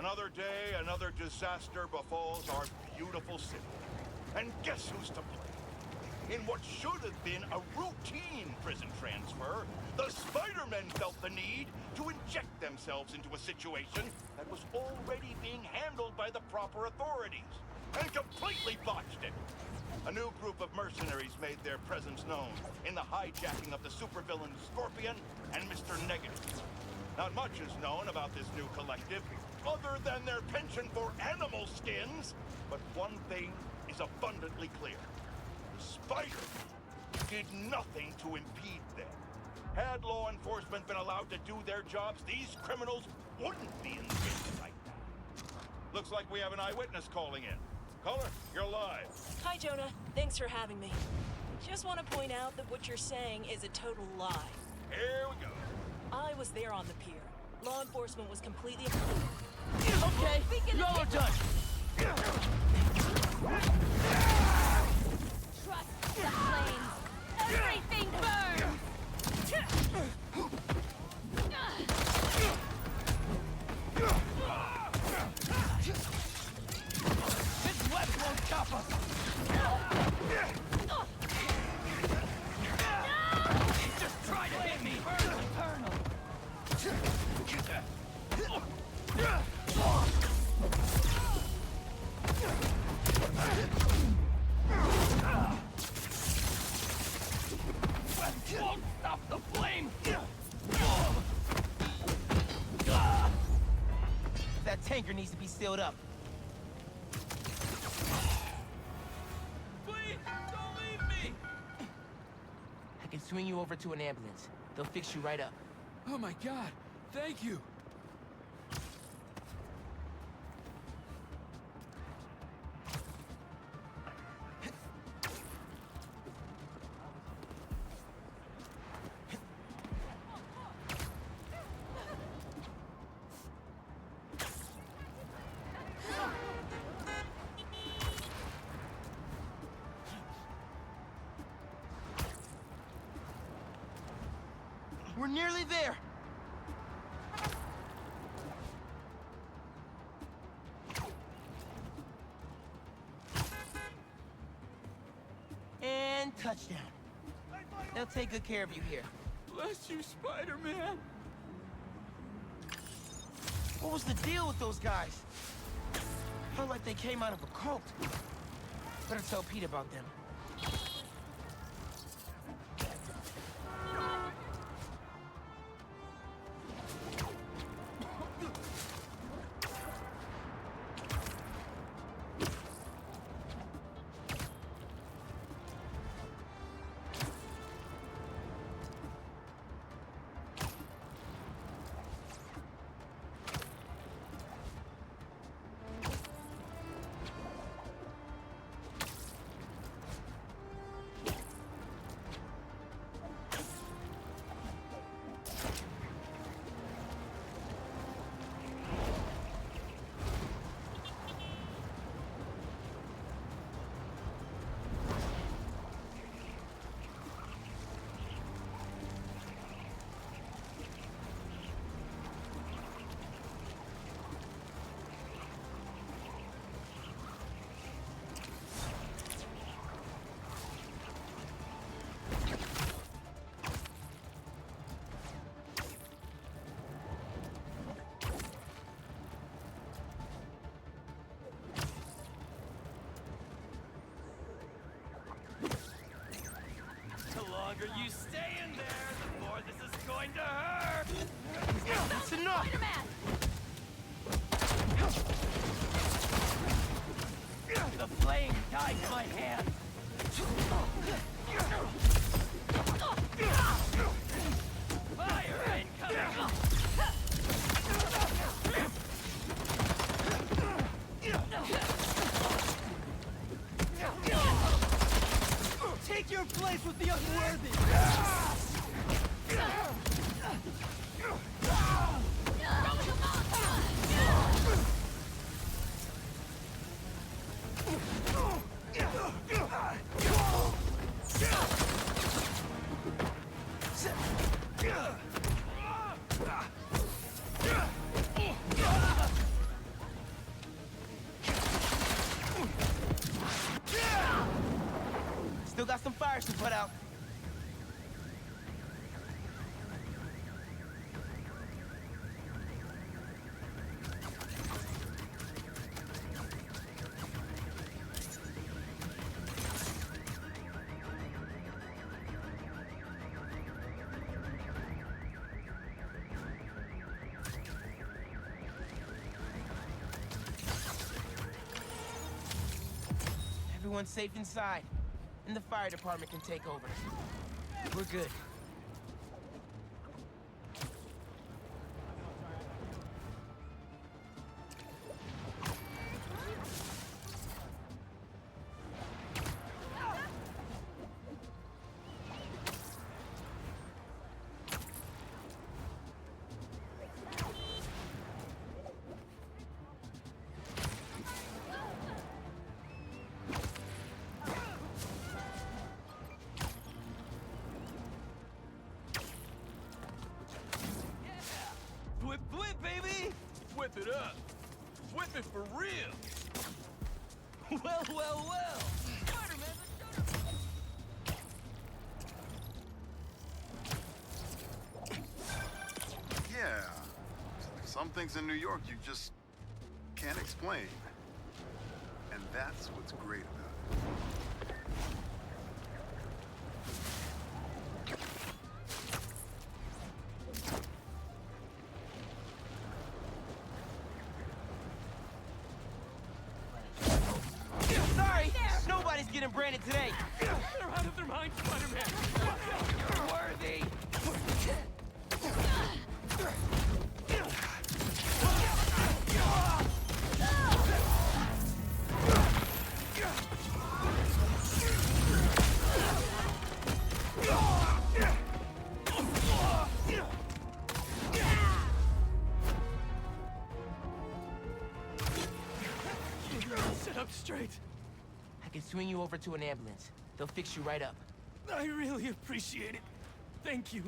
Another day, another disaster befalls our beautiful city. And guess who's to blame? In what should have been a routine prison transfer, the Spider-Men felt the need to inject themselves into a situation that was already being handled by the proper authorities, and completely botched it. A new group of mercenaries made their presence known in the hijacking of the supervillain Scorpion and Mr. Negative. Not much is known about this new collective, other than their penchant for animal skins, but one thing is abundantly clear. The Spider did nothing to impede them. Had law enforcement been allowed to do their jobs, these criminals wouldn't be in the city right now. Looks like we have an eyewitness calling in. Caller, you're live. Hi, Jonah. Thanks for having me. Just want to point out that what you're saying is a total lie. Here we go. I was there on the pier. Law enforcement was completely... Okay, y'all are done. Trust the flames. Everything burns. This web won't stop us. Just try to hit me. Burn eternal. Won't stop the flame! That tanker needs to be sealed up. Please, don't leave me! I can swing you over to an ambulance. They'll fix you right up. Oh my god, thank you! We're nearly there! And touchdown. They'll take good care of you here. Bless you, Spider-Man! What was the deal with those guys? Felt like they came out of a cult. Better tell Pete about them. longer you stay in there, the more this is going to hurt! That's enough! Spider-Man! The flame dyed my hand! Fire incoming! Take your place with the unworthy! Still got some fires to put out. Everyone's safe inside, and the fire department can take over. We're good. Whip, whip, baby! Whip it up. Whip it for real. Well, well, well. Spider-Man, Yeah. Some things in New York you just can't explain. And that's what's great about it. Sorry, nobody's getting branded today. they're out of their minds, Spider-Man. You're worthy. Sit up straight. I can swing you over to an ambulance. They'll fix you right up. I really appreciate it. Thank you.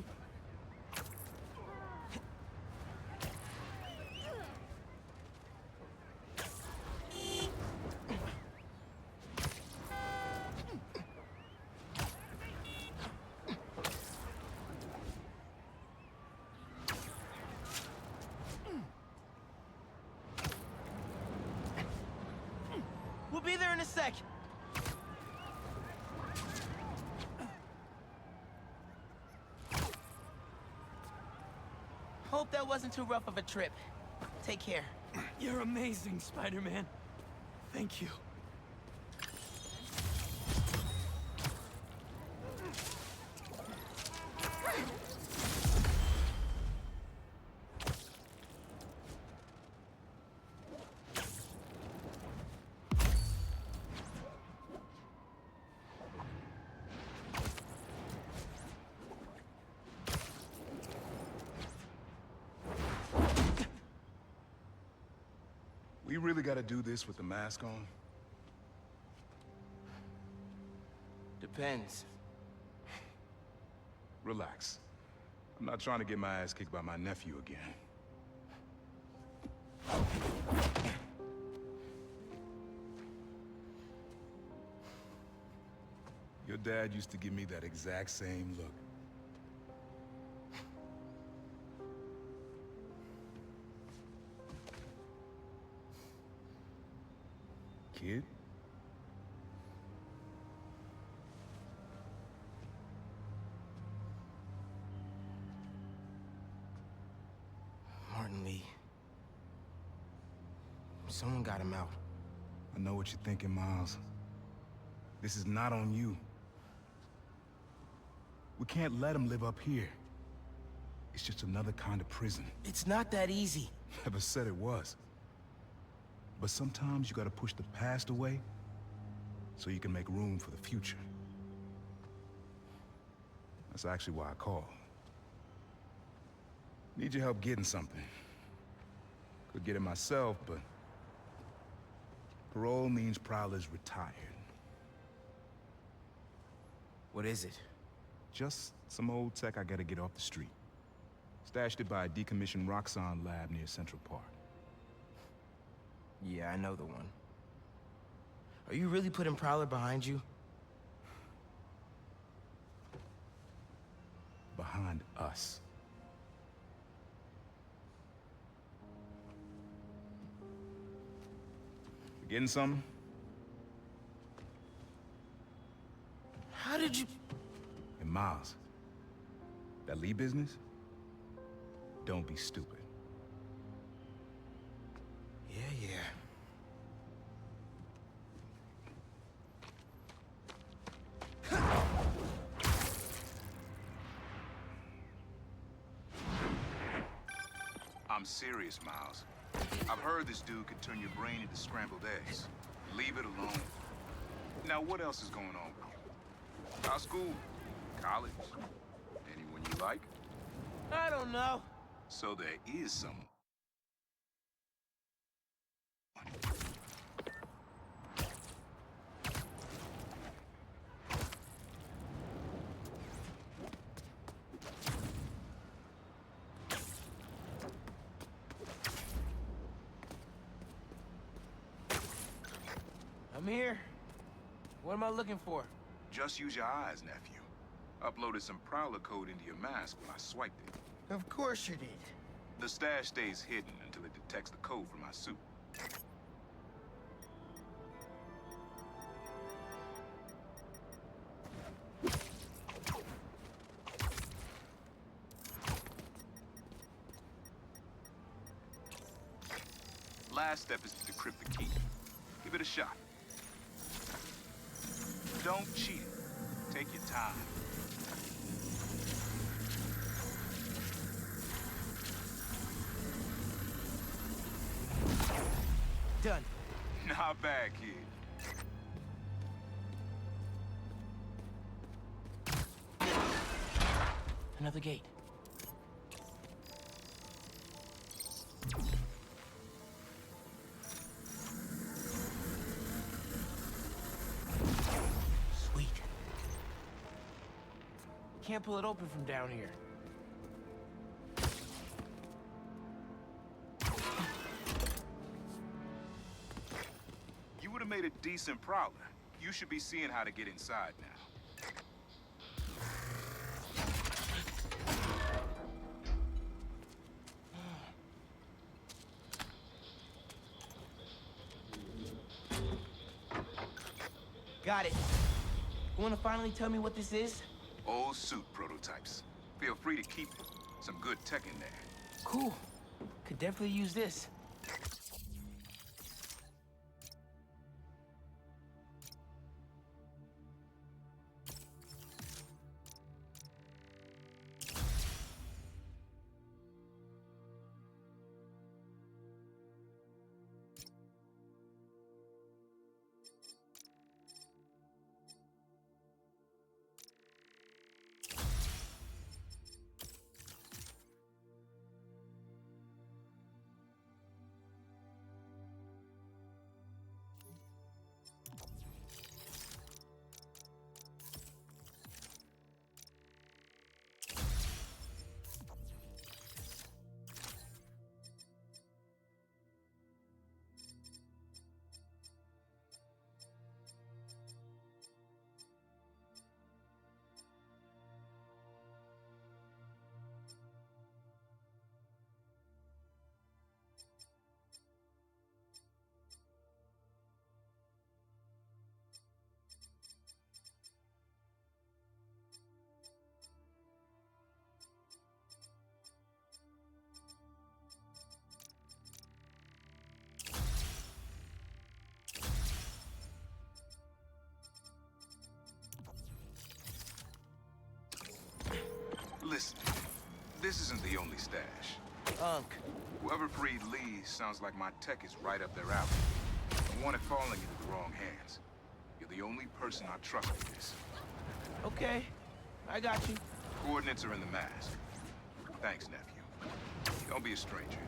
We'll be there in a sec. Hope that wasn't too rough of a trip. Take care. You're amazing, Spider-Man. Thank you. We really gotta do this with the mask on? Depends. Relax. I'm not trying to get my ass kicked by my nephew again. Your dad used to give me that exact same look. Kid? Martin Lee. Someone got him out. I know what you're thinking, Miles. This is not on you. We can't let him live up here. It's just another kind of prison. It's not that easy. Never said it was. But sometimes you gotta push the past away so you can make room for the future. That's actually why I called. Need your help getting something. Could get it myself, but parole means Prowler's retired. What is it? Just some old tech I gotta get off the street. Stashed it by a decommissioned Roxxon lab near Central Park. Yeah, I know the one. Are you really putting Prowler behind you? behind us. You getting something? How did you... And Miles, that Lee business? Don't be stupid. Yeah. I'm serious, Miles. I've heard this dude could turn your brain into scrambled eggs. Leave it alone. Now, what else is going on with you? How's school? College? Anyone you like? I don't know. So there is someone. I'm here. What am I looking for? Just use your eyes, nephew. Uploaded some Prowler code into your mask when I swiped it. Of course you did. The stash stays hidden until it detects the code from my suit. Last step is to decrypt the key. Give it a shot. Don't cheat. Take your time. Done. Not bad, kid. Another gate. Sweet. Can't pull it open from down here. You would have made a decent Prowler. You should be seeing how to get inside now. Got it. You wanna finally tell me what this is? Old suit prototypes. Feel free to keep them. Some good tech in there. Cool. Could definitely use this. Listen, this isn't the only stash. Unk. Whoever freed Lee sounds like my tech is right up their alley. I want it falling into the wrong hands. You're the only person I trust with this. Okay, I got you. Coordinates are in the mask. Thanks, nephew. Don't be a stranger.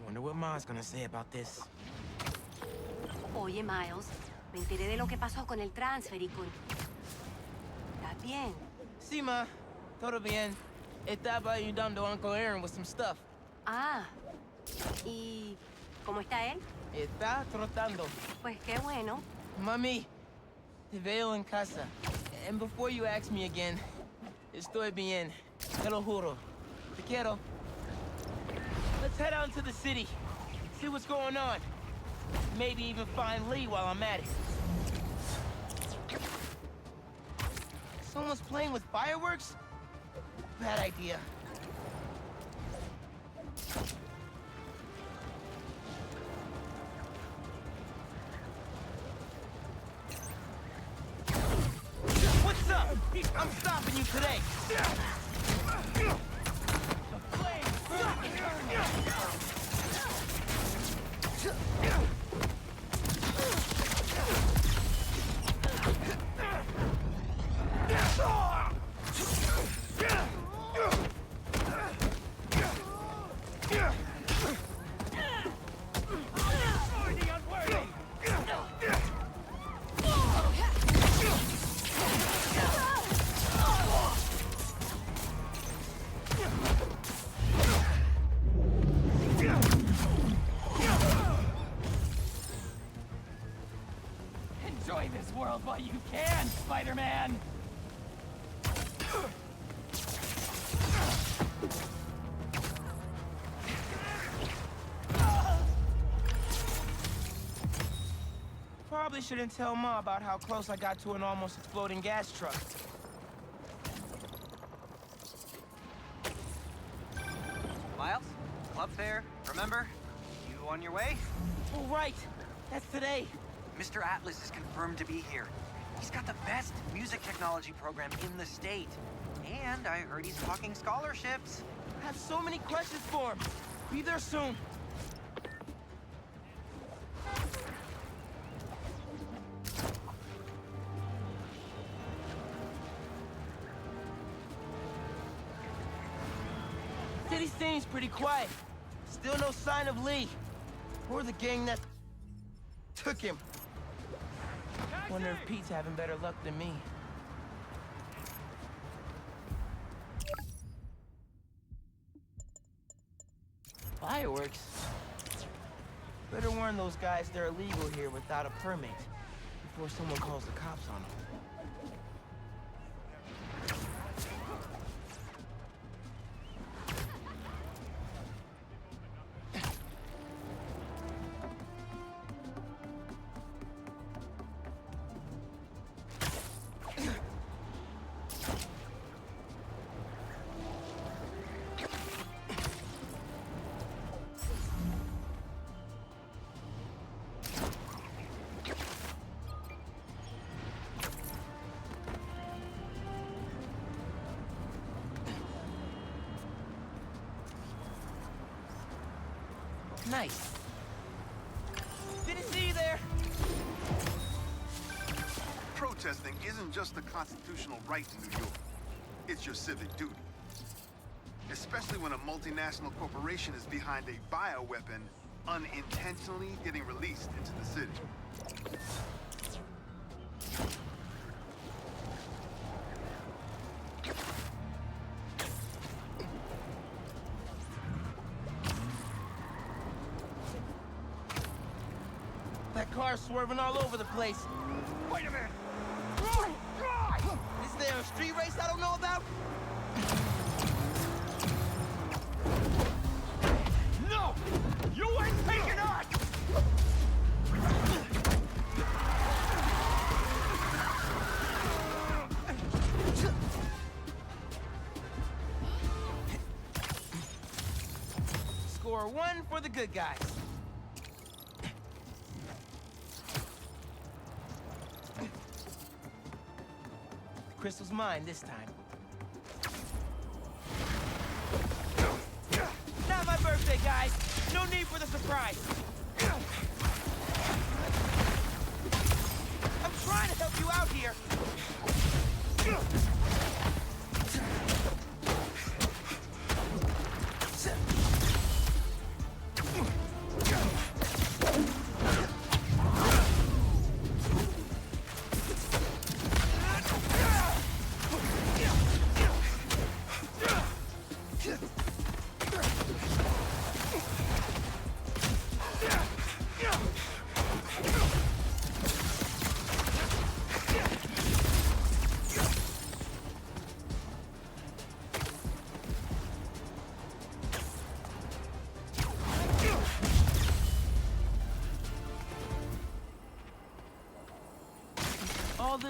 Wonder what Ma's gonna say about this. Oye, Miles, me enteré de lo que pasó con el transfer y con... ¿Estás bien? Sí, Ma. Todo bien. Estaba ayudando a Uncle Aaron with some stuff. Ah, ¿y cómo está él? Está trotando. Pues qué bueno. Mami, te veo en casa. And before you ask me again, Estoy bien. Te lo juro. Te quiero. Let's head out into the city. See what's going on. Maybe even find Lee while I'm at it. Someone's playing with fireworks? Bad idea. What's up? I'm stopping you today. Enjoy this world while you can, Spider-Man! Probably shouldn't tell Ma about how close I got to an almost exploding gas truck. Miles, club fair, remember? You on your way? Oh, right. That's today. Mr. Atlas is confirmed to be here. He's got the best music technology program in the state. And I heard he's talking scholarships. I have so many questions for him. Be there soon. City seems pretty quiet. Still no sign of Lee. Or the gang that took him. Wonder if Pete's having better luck than me. Fireworks? Better warn those guys they're illegal here without a permit before someone calls the cops on them. Nice. Didn't see you there. Protesting isn't just a constitutional right in New York. It's your civic duty. Especially when a multinational corporation is behind a bioweapon unintentionally getting released into the city. That car's swerving all over the place. Wait a minute! Is there a street race I don't know about? No! You ain't taking us! Score one for the good guys. Crystal's mine this time. Not my birthday, guys. No need for the surprise. I'm trying to help you out here.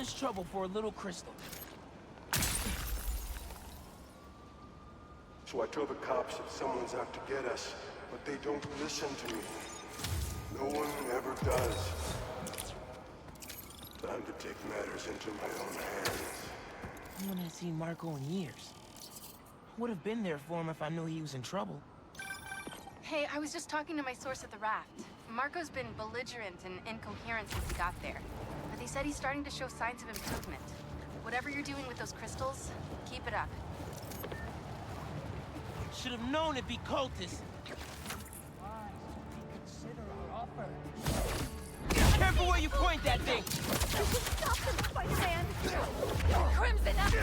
this trouble for a little crystal. So I tell the cops that someone's out to get us, but they don't listen to me. No one ever does. Time to take matters into my own hands. I haven't seen Marco in years. Would have been there for him if I knew he was in trouble. Hey, I was just talking to my source at the raft. Marco's been belligerent and incoherent since he got there. But he said he's starting to show signs of improvement. Whatever you're doing with those crystals, keep it up. Should have known it'd be cultists. Reconsider our offer. Careful where you point that thing! Stop them, Spider-Man! Crimson up!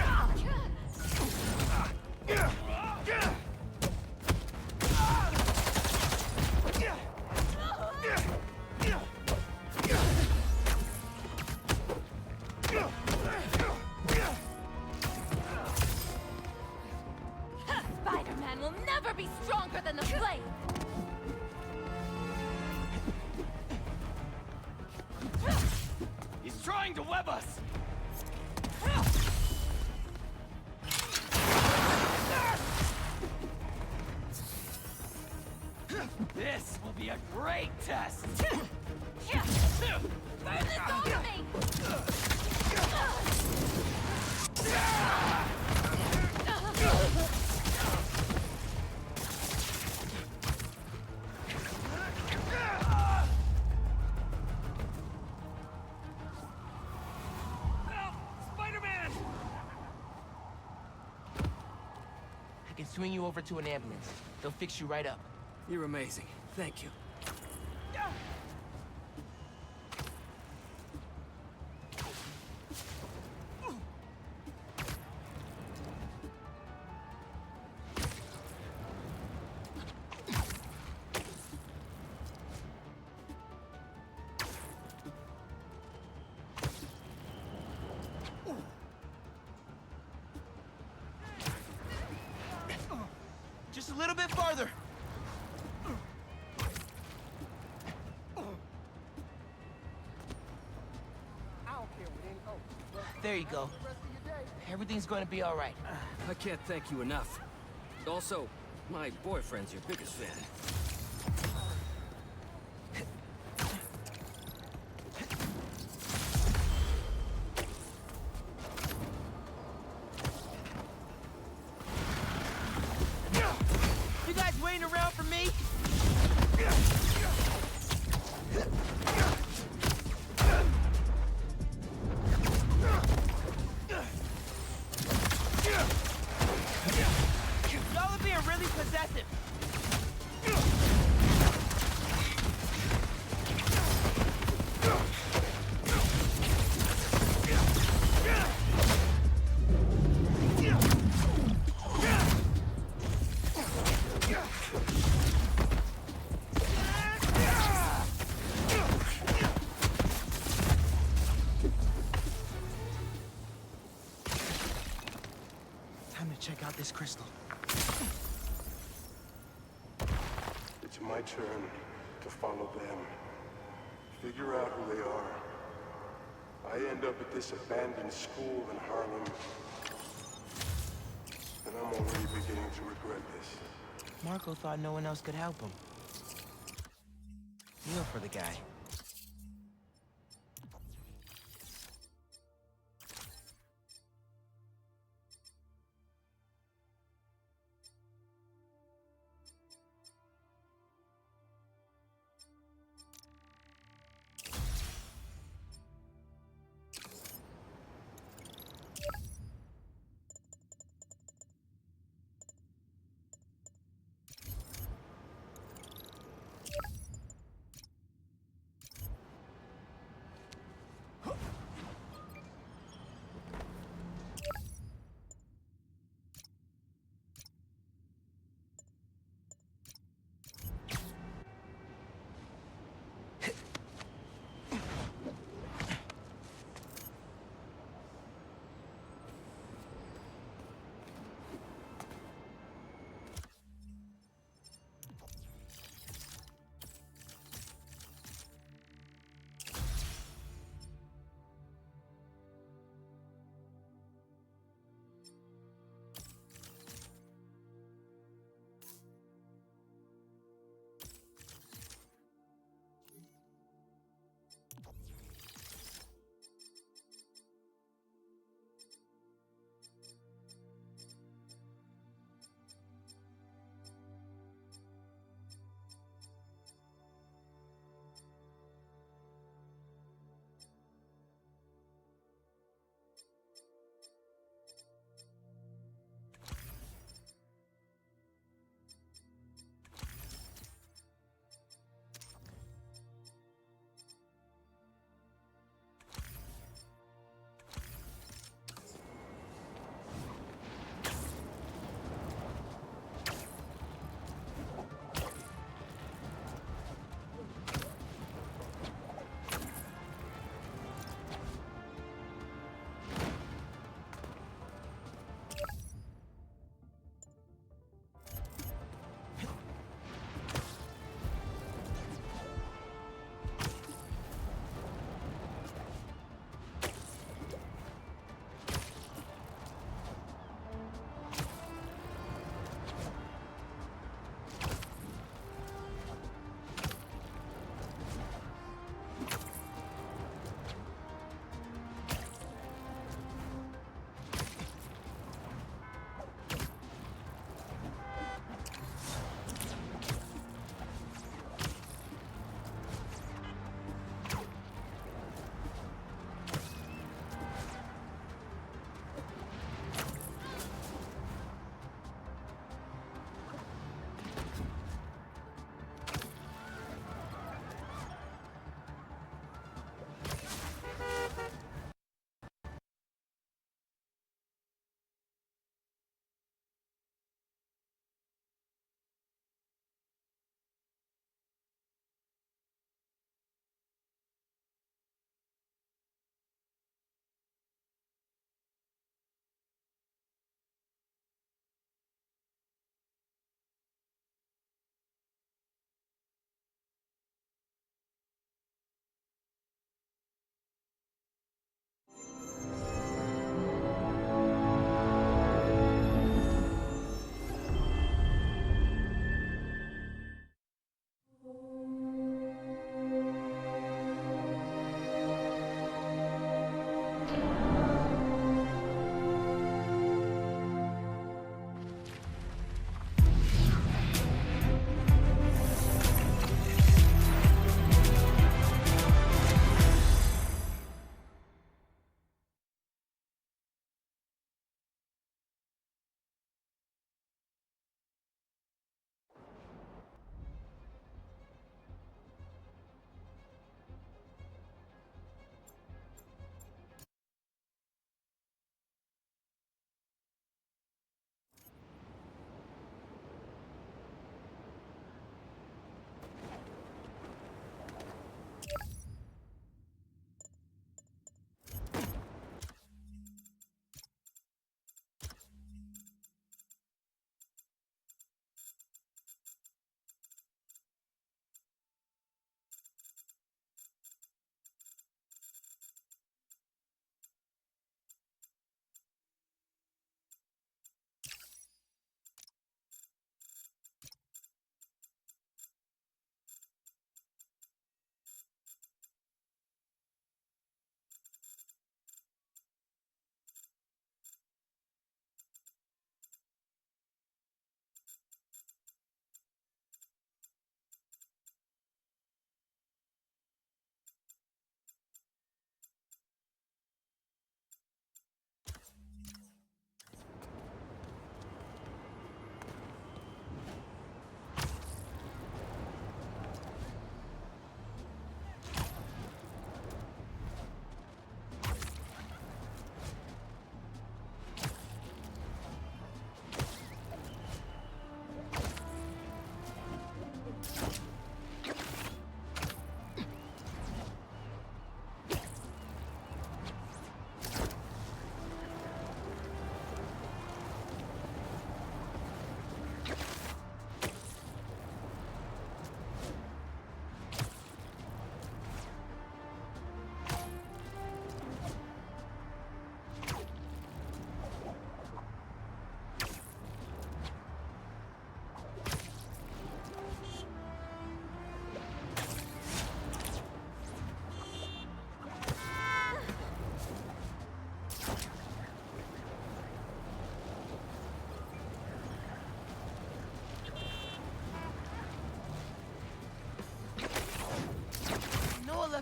Spider-Man will never be stronger than the flame! He's trying to web us! This will be a great test! Burn this all to me! Spider-Man! I can swing you over to an ambulance. They'll fix you right up. You're amazing. Thank you. Just a little bit farther. There you go. Everything's going to be all right. I can't thank you enough. Also, my boyfriend's your biggest fan. You guys waiting around for me? Y'all are being really possessive. Time to check out this crystal. It's my turn to follow them. Figure out who they are. I end up at this abandoned school in Harlem. And I'm already beginning to regret this. Marco thought no one else could help him. Feel for the guy.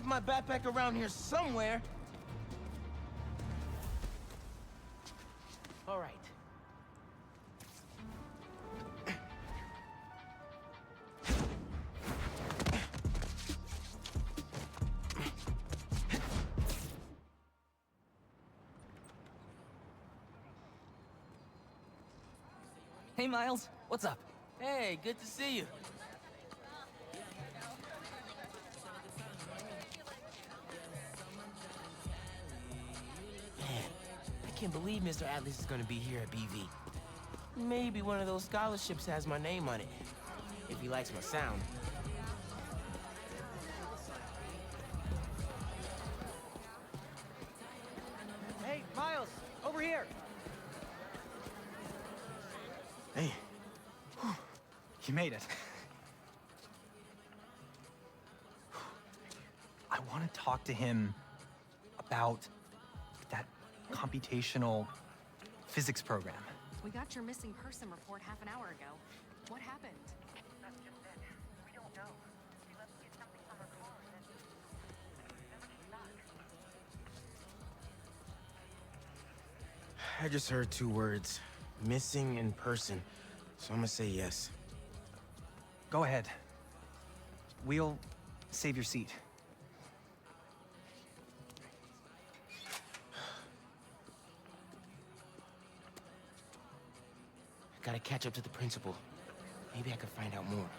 my backpack around here somewhere. All right. Hey, Miles. What's up? Hey, good to see you. Man, I can't believe Mr. Atlas is gonna be here at BV. Maybe one of those scholarships has my name on it, if he likes my sound. Hey, Miles, over here. Hey. You made it. I want to talk to him about that computational physics program. We got your missing person report half an hour ago. What happened? That's just it. We don't know. She left to get something from her car and then I just heard 2 words. Missing in person. So I'm gonna say yes. Go ahead. We'll save your seat. Gotta catch up to the principal. Maybe I could find out more.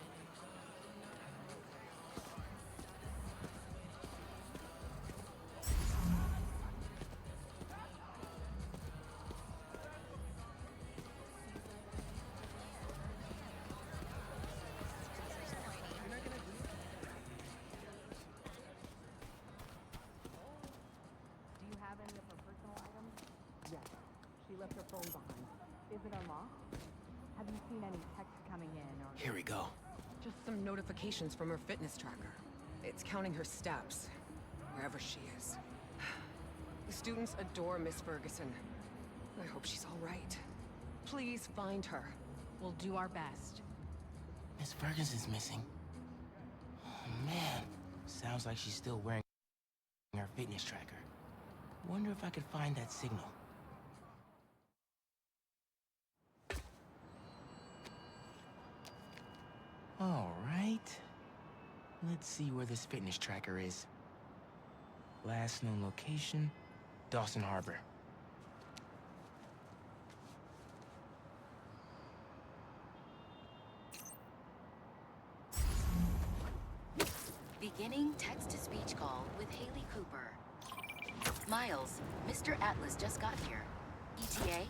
Do you have any of her personal items? Yes. She left her phone behind. Is it unlocked? Have you seen any texts coming in or... Here we go. Just some notifications from her fitness tracker. It's counting her steps, wherever she is. The students adore Miss Ferguson. I hope she's all right. Please find her. We'll do our best. Miss Ferguson's missing. Oh, man. Sounds like she's still wearing her fitness tracker. Wonder if I could find that signal. All right. Let's see where this fitness tracker is. Last known location, Dawson Harbor. Beginning text-to-speech call with Haley Cooper. Miles, Mr. Atlas just got here. ETA?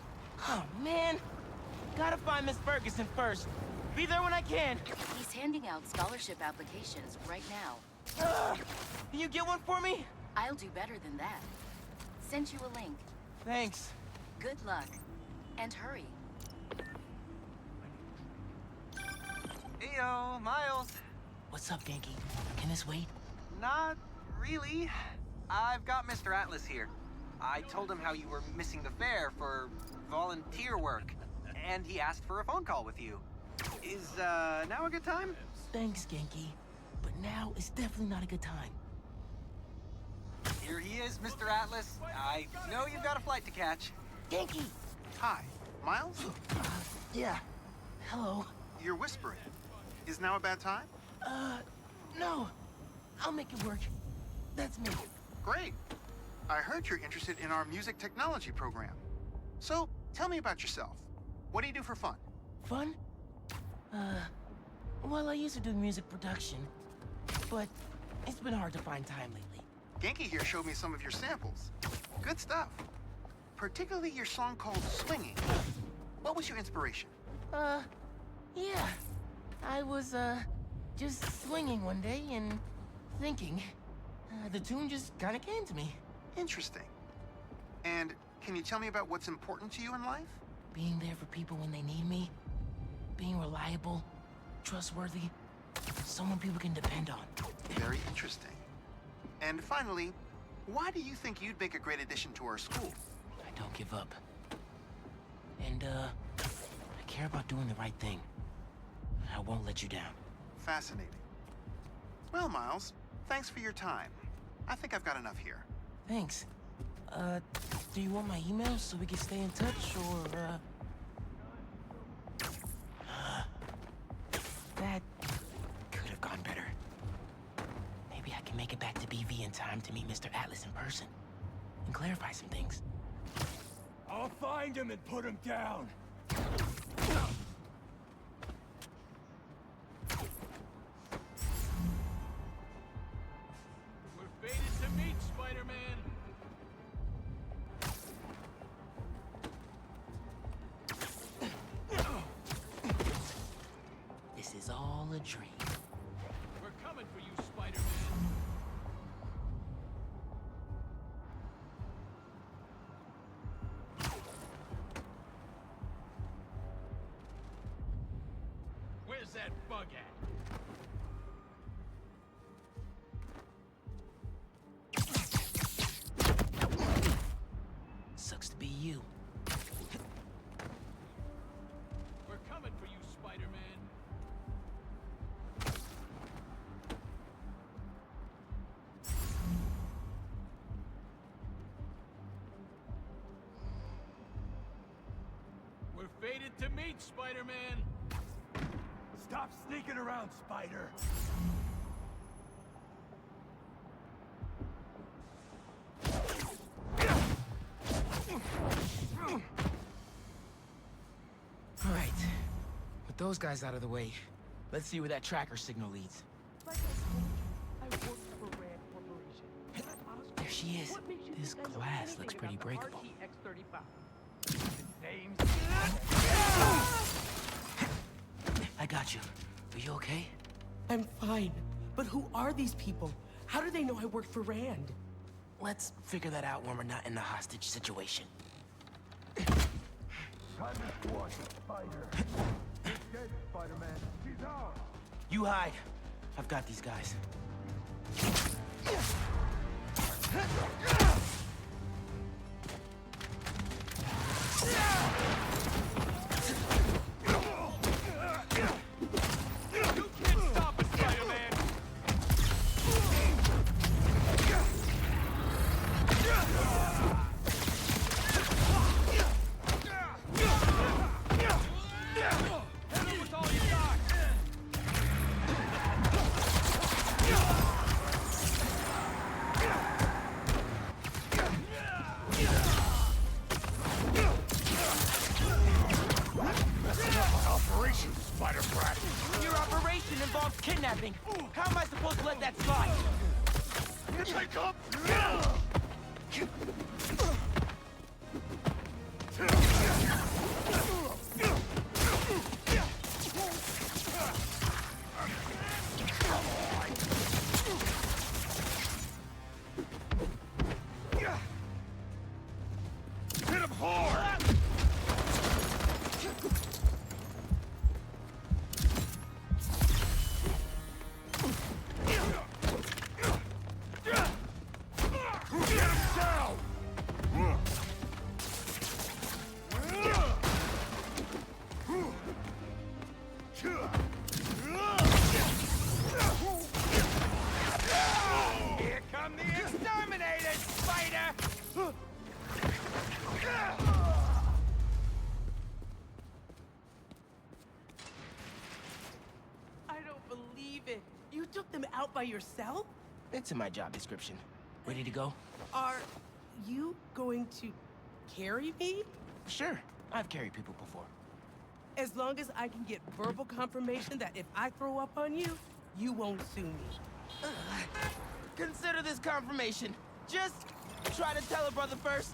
Oh, man. Gotta find Miss Ferguson first. Be there when I can. He's handing out scholarship applications right now. Can you get one for me? I'll do better than that. Sent you a link. Thanks. Good luck. And hurry. Heyo, Miles. What's up, Genki? Can this wait? Not really. I've got Mr. Atlas here. I told him how you were missing the fair for volunteer work, and he asked for a phone call with you. Is, now a good time? Thanks, Genki. But now is definitely not a good time. Here he is, Mr. Atlas. I know you've got a flight to catch. Genki! Hi, Miles? Yeah. Hello. You're whispering. Is now a bad time? No. I'll make it work. That's me. Great. I heard you're interested in our music technology program. So, tell me about yourself. What do you do for fun? Fun? Well, I used to do music production, but it's been hard to find time lately. Genki here showed me some of your samples. Good stuff. Particularly your song called Swinging. What was your inspiration? Yeah. I was, just swinging one day and thinking. The tune just kinda came to me. Interesting. And can you tell me about what's important to you in life? Being there for people when they need me. Being reliable, trustworthy, someone people can depend on. Very interesting. And finally, why do you think you'd make a great addition to our school? I don't give up. And, I care about doing the right thing. I won't let you down. Fascinating. Well, Miles, thanks for your time. I think I've got enough here. Thanks. Do you want my email so we can stay in touch, or, That could have gone better. Maybe I can make it back to BV in time to meet Mr. Atlas in person and clarify some things. I'll find him and put him down. We're fated to meet, Spider-Man. This is all a dream. We're coming for you, Spider-Man. Where's that bug at? Sucks to be you. We're coming for you, Spider-Man. We're fated to meet, Spider-Man. Stop sneaking around, Spider. All right. With those guys out of the way, let's see where that tracker signal leads. Like I told you, I work for Rand Corporation. There she is. What makes you This think I know glass anything looks pretty about the breakable. RTX-35? Names. I got you. Are you okay? I'm fine. But who are these people? How do they know I work for Rand? Let's figure that out when we're not in a hostage situation. Time to squash the spider. She's dead, Spider-Man. She's ours. You hide. I've got these guys. You can't stop us, Spider-Man. Hit him with all you got. Operation, Spider Brat. Your operation involves kidnapping. How am I supposed to let that slide? Pick up. Hit him hard. Get him down! Here come the exterminators, Spider! I don't believe it. You took them out by yourself? It's in my job description. Ready to go? Are you going to carry me? Sure. I've carried people before. As long as I can get verbal confirmation that if I throw up on you, you won't sue me. Consider this confirmation. Just try to tell a brother first.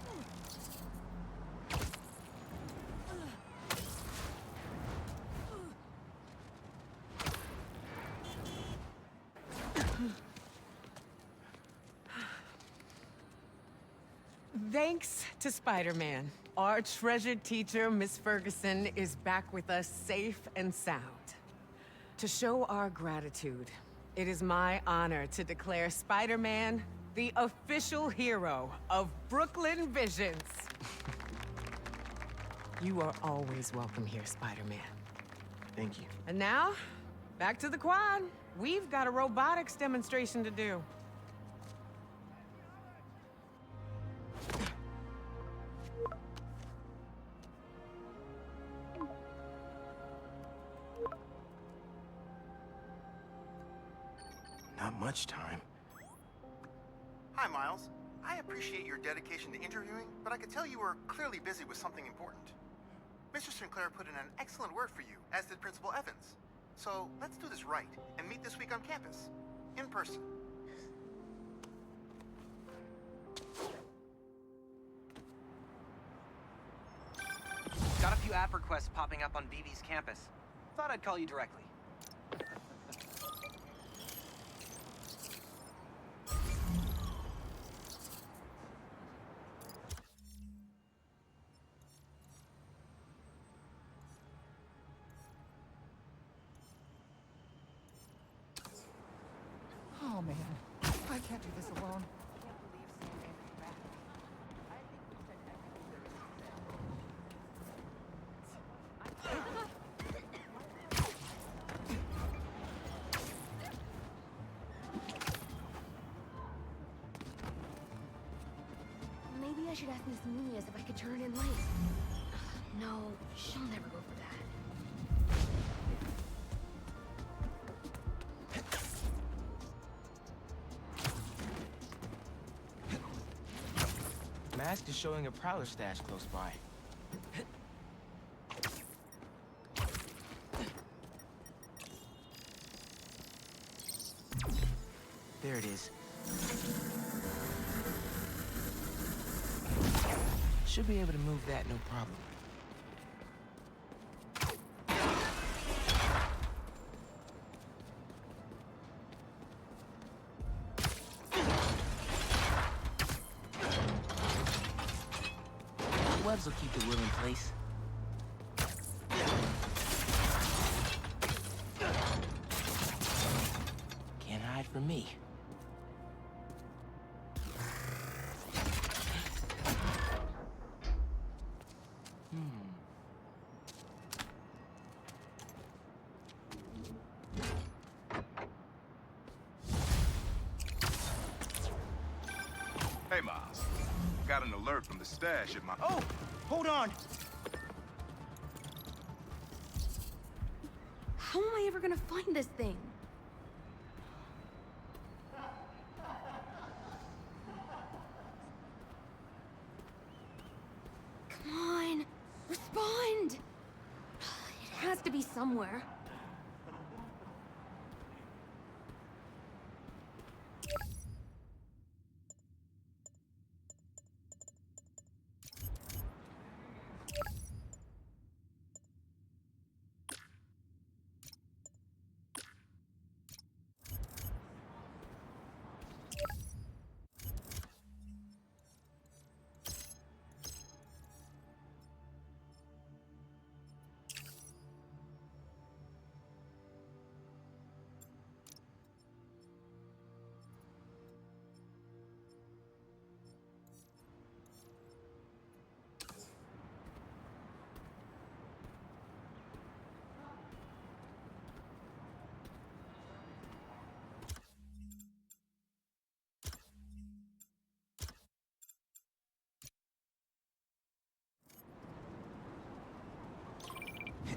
Thanks to Spider-Man, our treasured teacher, Miss Ferguson, is back with us safe and sound. To show our gratitude, it is my honor to declare Spider-Man the official hero of Brooklyn Visions. You are always welcome here, Spider-Man. Thank you. And now, back to the quad. We've got a robotics demonstration to do. Not much time. Hi, Miles. I appreciate your dedication to interviewing, but I could tell you were clearly busy with something important. Mr. Sinclair put in an excellent word for you, as did Principal Evans. So let's do this right and meet this week on campus, in person. Got a few app requests popping up on BB's campus. Thought I'd call you directly. Oh man, I can't do this alone. Maybe I should ask Miss Nunez if I could turn in late. No, she'll never go for that. Mask is showing a prowler stash close by. There it is. Should be able to move that, no problem. Webs will keep the will in place. Can't hide from me. Hey, Miles. Got an alert from the stash at my... Oh! Hold on! How am I ever gonna find this thing? Come on, respond! It has to be somewhere.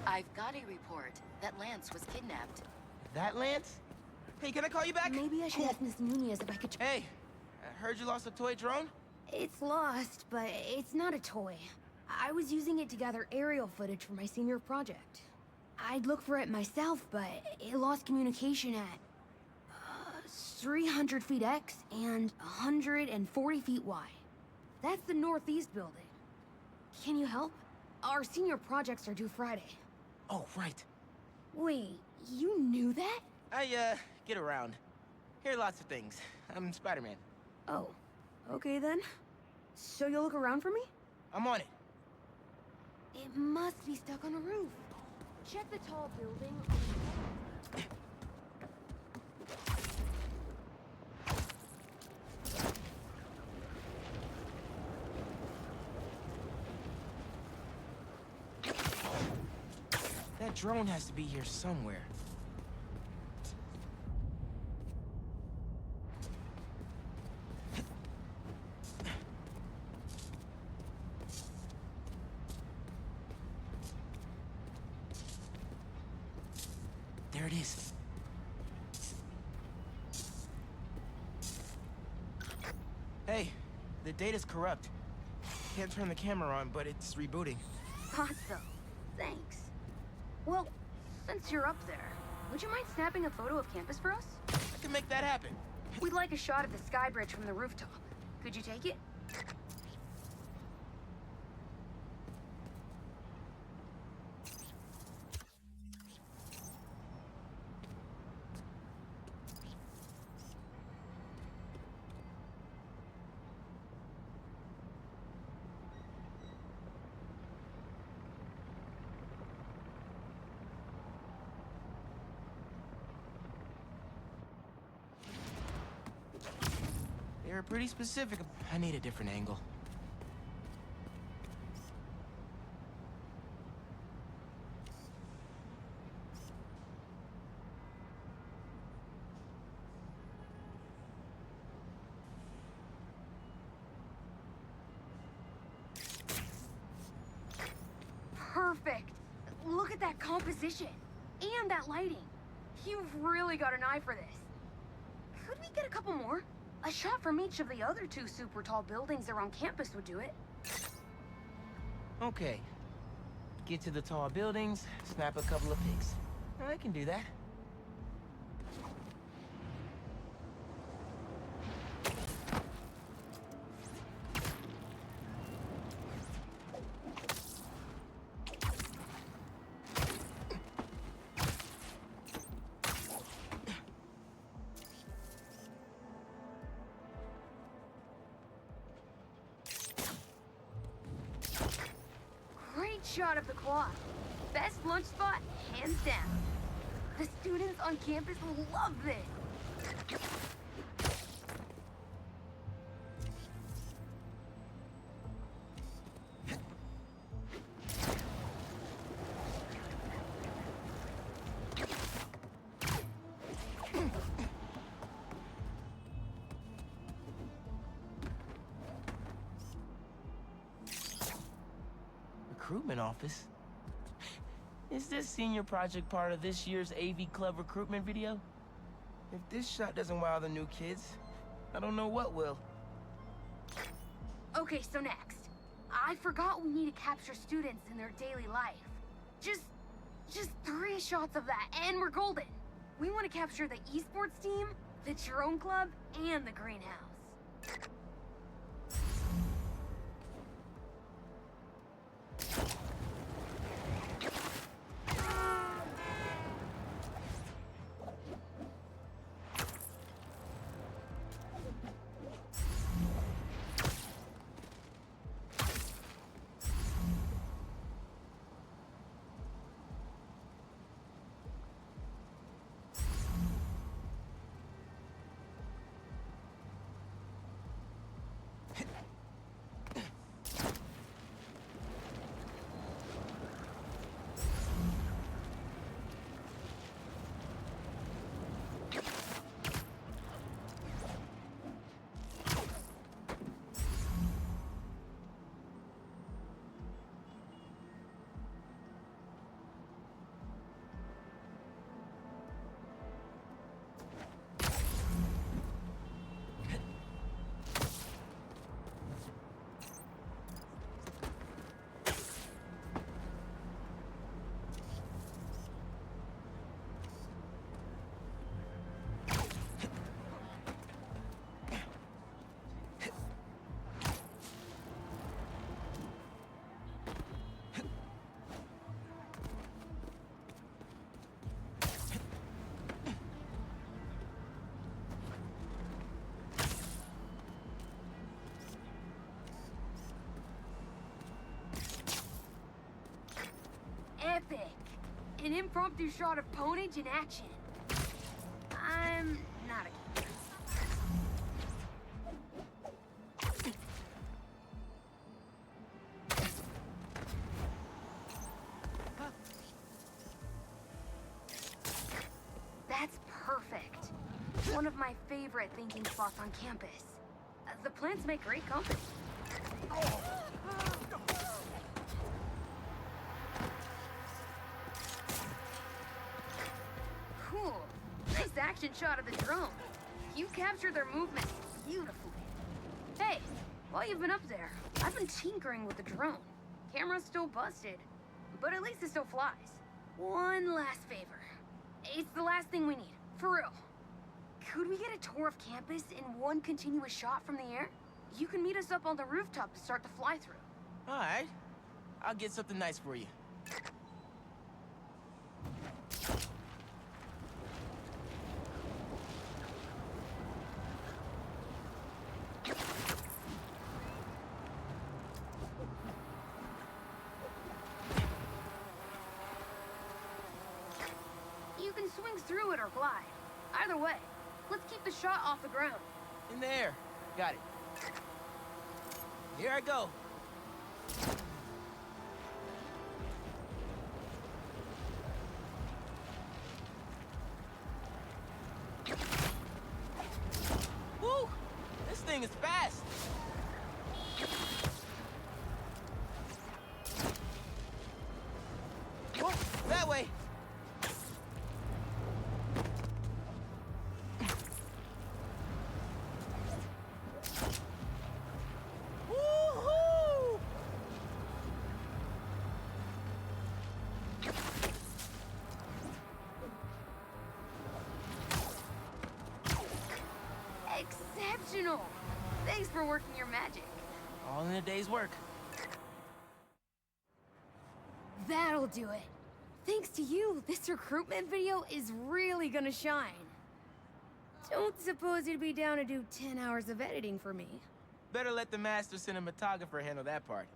I've got a report that Lance was kidnapped. That Lance? Hey, can I call you back? Maybe I should ask Miss Nunez if I could... Hey, I heard you lost a toy drone? It's lost, but it's not a toy. I was using it to gather aerial footage for my senior project. I'd look for it myself, but it lost communication at 300 feet X and 140 feet Y. That's the northeast building. Can you help? Our senior projects are due Friday. Oh, right. Wait, you knew that? I, get around. Hear lots of things. I'm Spider-Man. Oh, okay then. So you'll look around for me? I'm on it. It must be stuck on a roof. Check the tall building. That drone has to be here somewhere. There it is. The data's corrupt. Can't turn the camera on, but it's rebooting. Thought so. Thanks. Well, since you're up there, would you mind snapping a photo of campus for us? I can make that happen. We'd like a shot of the sky bridge from the rooftop. Could you take it? They're pretty specific. I need a different angle. Perfect. Look at that composition. And that lighting. You've really got an eye for this. Could we get a couple more? A shot from each of the other 2 super tall buildings around campus would do it. Okay. Get to the tall buildings, snap a couple of pics. I can do that. Great shot of the quad. Best lunch spot, hands down. The students on campus will love this. Recruitment office? Is this senior project part of this year's AV Club recruitment video? If this shot doesn't wow the new kids, I don't know what will. Okay, so next. I forgot we need to capture students in their daily life. Just 3 shots of that, and we're golden. We want to capture the esports team, the drone club, and the greenhouse. Epic! An impromptu shot of Ponage in action. I'm not a keeper. That's perfect. One of my favorite thinking spots on campus. The plants make great company. Cool. Nice action shot of the drone. You captured their movement beautifully. Hey, While you've been up there, I've been tinkering with the drone. Camera's still busted, but at least it still flies. One last favor. It's the last thing we need, for real. Could we get a tour of campus in one continuous shot from the air? You can meet us up on the rooftop to start the fly-through. All right. I'll get something nice for you. You can swing through it or glide. Either way, let's keep the shot off the ground. In the air. Got it. Here I go. Woo! This thing is fast. Oh, that way. Woohoo! Exceptional! Thanks for working your magic. All in a day's work. That'll do it. Thanks to you, this recruitment video is really gonna shine. Don't suppose you'd be down to do 10 hours of editing for me. Better let the master cinematographer handle that part.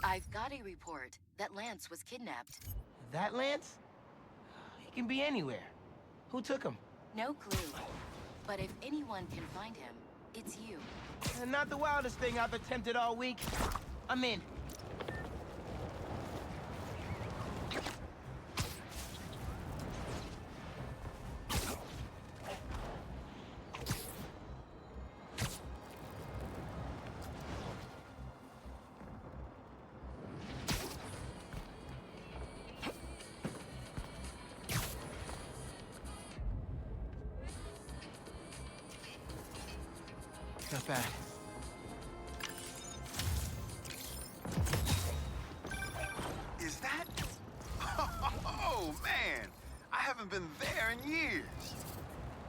I've got a report that Lance was kidnapped. That Lance? He can be anywhere. Who took him? No clue. But if anyone can find him, it's you. Not the wildest thing I've attempted all week. I'm in. Not bad. Is that? Oh, man! I haven't been there in years.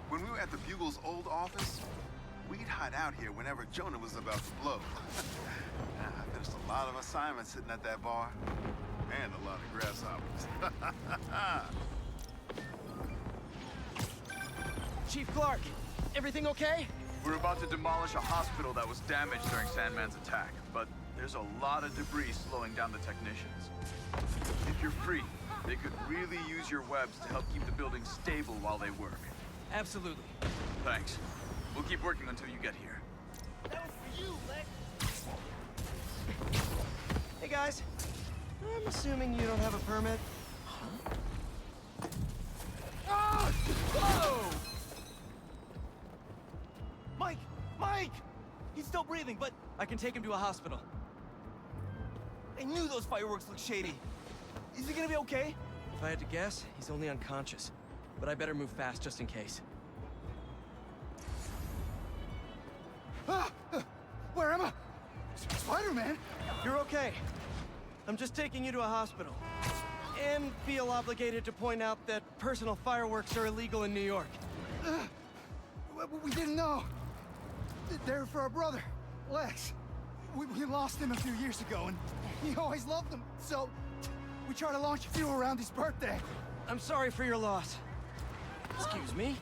When we were at the Bugle's old office, we'd hide out here whenever Jonah was about to blow. I finished a lot of assignments sitting at that bar. And a lot of grasshoppers. Chief Clark, everything okay? We're about to demolish a hospital that was damaged during Sandman's attack, but there's a lot of debris slowing down the technicians. If you're free, they could really use your webs to help keep the building stable while they work. Absolutely. Thanks. We'll keep working until you get here. That was for you, Lex. Hey guys, I'm assuming you don't have a permit. Huh? Ah! Whoa! Mike! Mike! He's still breathing, but I can take him to a hospital. I knew those fireworks looked shady. Is he gonna be okay? If I had to guess, he's only unconscious. But I better move fast just in case. Ah! Where am I? Spider-Man? You're okay. I'm just taking you to a hospital. And feel obligated to point out that personal fireworks are illegal in New York. We didn't know. They're for our brother, Lex. We lost him a few years ago, and he always loved them, so we try to launch a few around his birthday. I'm sorry for your loss. Excuse me?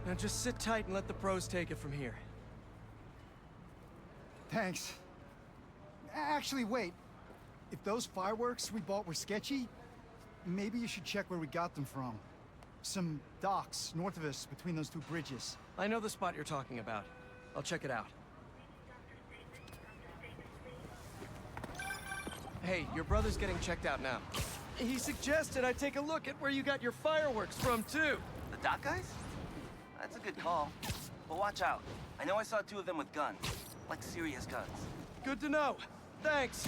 Now just sit tight and let the pros take it from here. Thanks. Actually, wait. If those fireworks we bought were sketchy, maybe you should check where we got them from. Some docks north of us between those two bridges. I know the spot you're talking about. I'll check it out. Hey, your brother's getting checked out now. He suggested I take a look at where you got your fireworks from, too. The dock guys? That's a good call. But watch out. I know I saw 2 of them with guns. Like serious guns. Good to know. Thanks.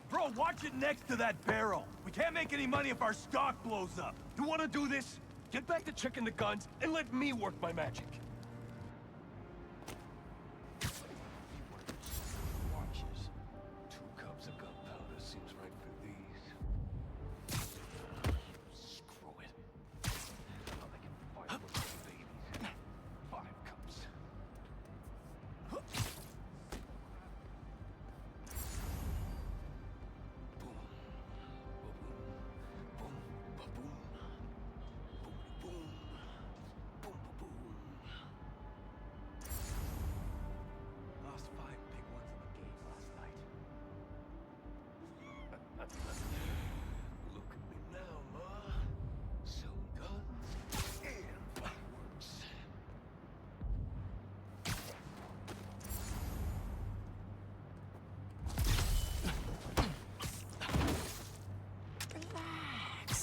Bro, watch it next to that barrel. We can't make any money if our stock blows up. You want to do this? Get back to checking the guns and let me work my magic. Watches. 2 cups of gunpowder seems right for these. Screw it. I'll make him fireworks for babies. 5 cups. Lost 5 big ones in the game last night. Look at me now, Ma. Sell guns and fireworks. Relax.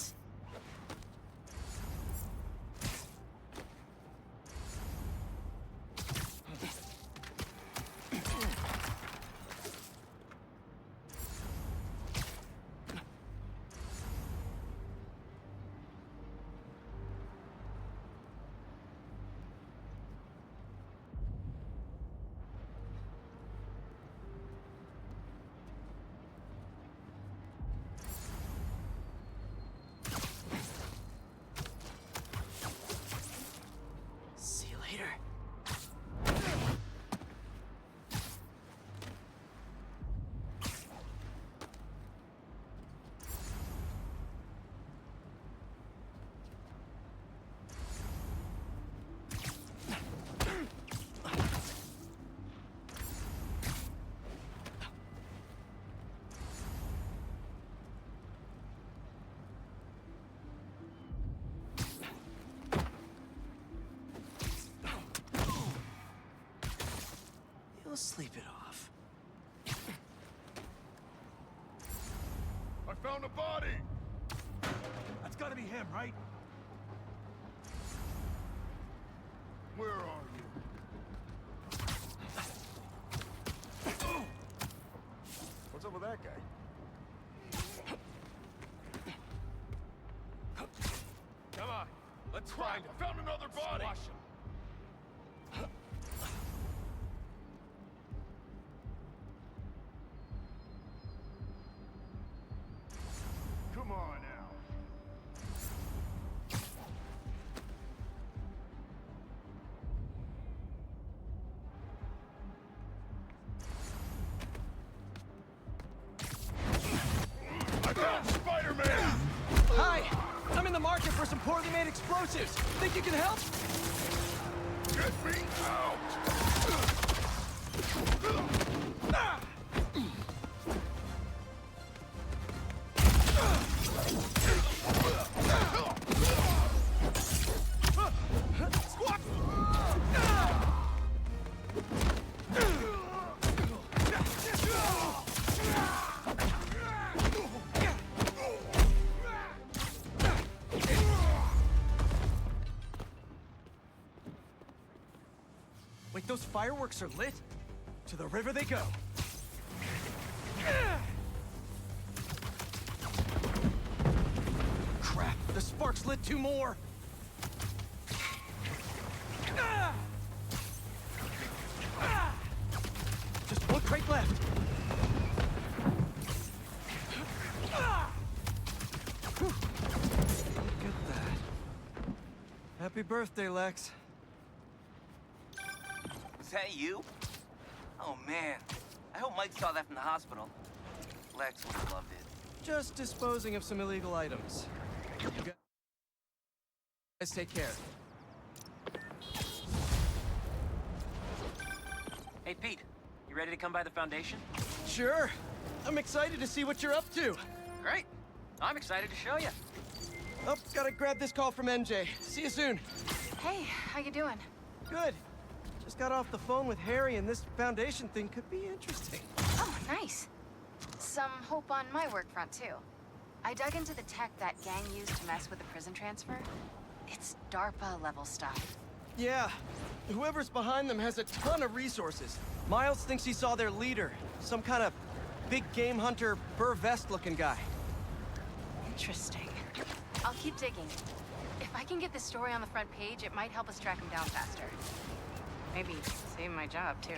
See you later. You'll sleep it off. I found a body! That's gotta be him, right? Where are you? What's up with that guy? Come on, let's find him. Found another body! Squash him. Come on now. I found Spider-Man! Hi! I'm in the market for some poorly made explosives. Think you can help? Get me out! Ah! Wait, those fireworks are lit? To the river they go. Crap, the sparks lit 2 more. Just 1 crate left. Whew. Look at that. Happy birthday, Lex. Was that you? Oh man. I hope Mike saw that from the hospital. Lex would have loved it. Just disposing of some illegal items. You guys take care. Hey, Pete, you ready to come by the Foundation? Sure. I'm excited to see what you're up to. Great. I'm excited to show you. Oh, gotta grab this call from MJ. See you soon. Hey, how you doing? Good. Just got off the phone with Harry, and this Foundation thing could be interesting. Oh, nice. Some hope on my work front, too. I dug into the tech that gang used to mess with the prison transfer. It's DARPA-level stuff. Yeah. Whoever's behind them has a ton of resources. Miles thinks he saw their leader. Some kind of big game hunter, fur vest-looking guy. Interesting. I'll keep digging. If I can get this story on the front page, it might help us track him down faster. Maybe save my job, too.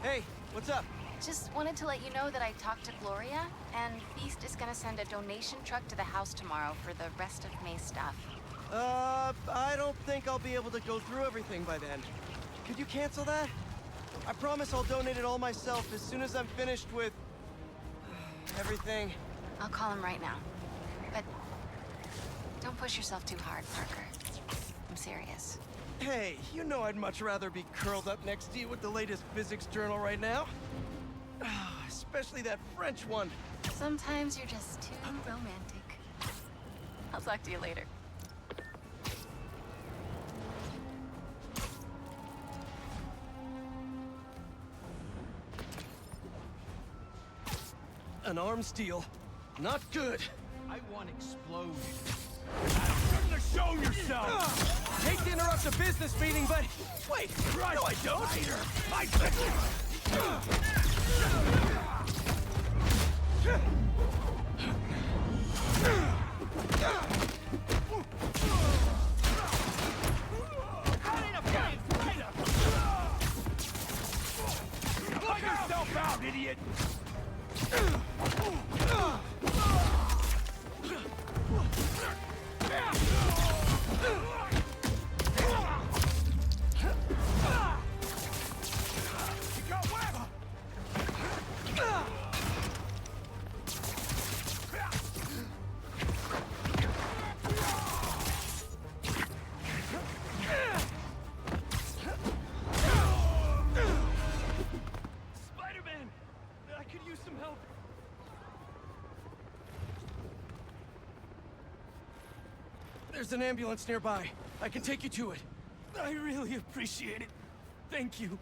Hey, what's up? Just wanted to let you know that I talked to Gloria, and Feast is gonna send a donation truck to the house tomorrow for the rest of May's stuff. I don't think I'll be able to go through everything by then. Could you cancel that? I promise I'll donate it all myself as soon as I'm finished with... everything. I'll call him right now. But don't push yourself too hard, Parker. I'm serious. Hey, you know I'd much rather be curled up next to you with the latest physics journal right now. Especially that French one. Sometimes you're just too romantic. I'll talk to you later. An arms deal. Not good. I want explosions. Shouldn't have shown yourself! Hate to interrupt a business meeting, but... Wait! Right. No, I don't! Spider. I bet Knock yourself out, idiot! Spider-Man! I could use some help. There's an ambulance nearby. I can take you to it. I really appreciate it. Thank you.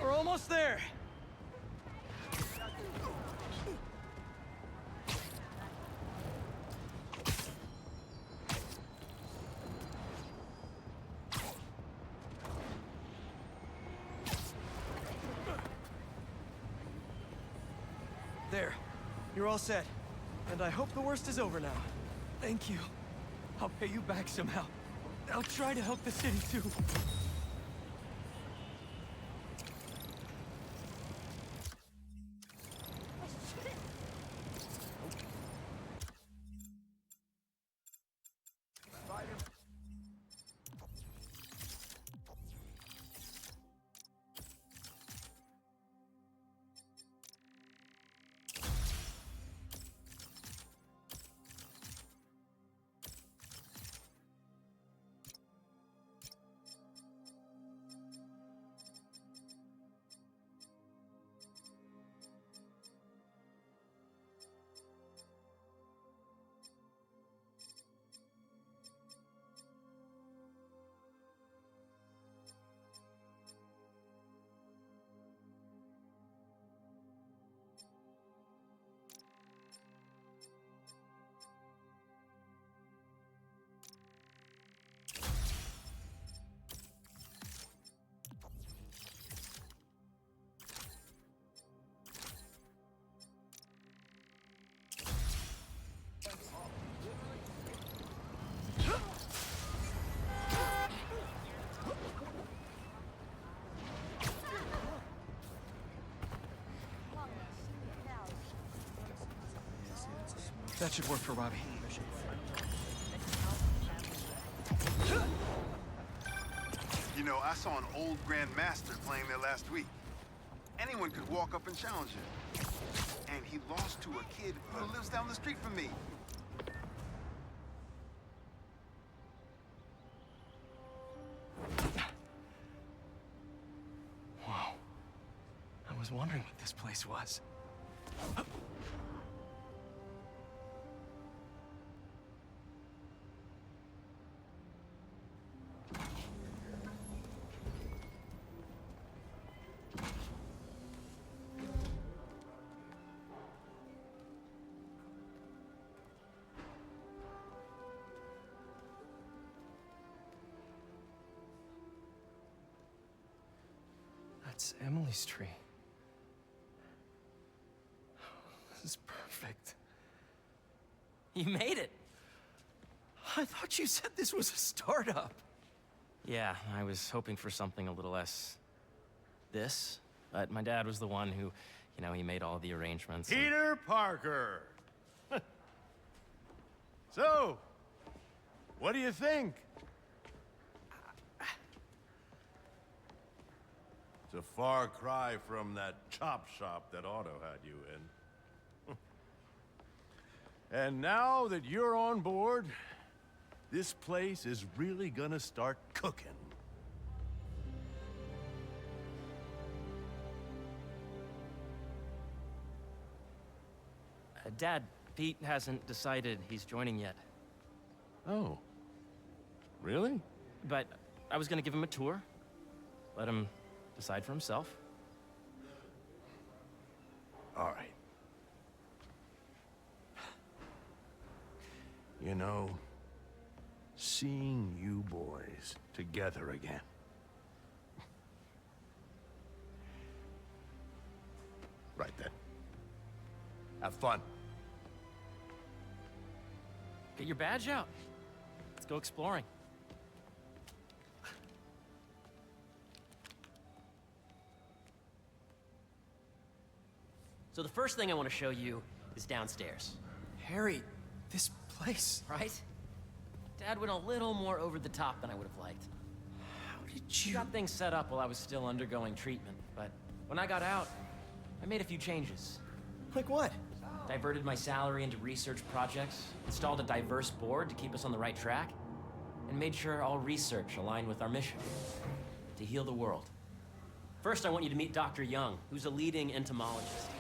We're almost there. There. You're all set. And I hope the worst is over now. Thank you. I'll pay you back somehow. I'll try to help the city too. That should work for Robbie. You know, I saw an old Grand Master playing there last week. Anyone could walk up and challenge him. And he lost to a kid who lives down the street from me. Whoa. I was wondering what this place was. That's Emily's tree. This is perfect. You made it! I thought you said this was a startup. Yeah, I was hoping for something a little less... this. But my dad was the one who, you know, he made all the arrangements. and- Peter Parker! So, what do you think? It's a far cry from that chop shop that Otto had you in. And now that you're on board, this place is really gonna start cooking. Dad, Pete hasn't decided he's joining yet. Oh. Really? But I was gonna give him a tour. Let him decide for himself. All right. You know, seeing you boys together again. Right then. Have fun. Get your badge out. Let's go exploring. So the first thing I want to show you is downstairs. Harry, this place... Right? Dad went a little more over the top than I would have liked. How did you... Got things set up while I was still undergoing treatment, but when I got out, I made a few changes. Like what? Diverted my salary into research projects, installed a diverse board to keep us on the right track, and made sure all research aligned with our mission, to heal the world. First, I want you to meet Dr. Young, who's a leading entomologist.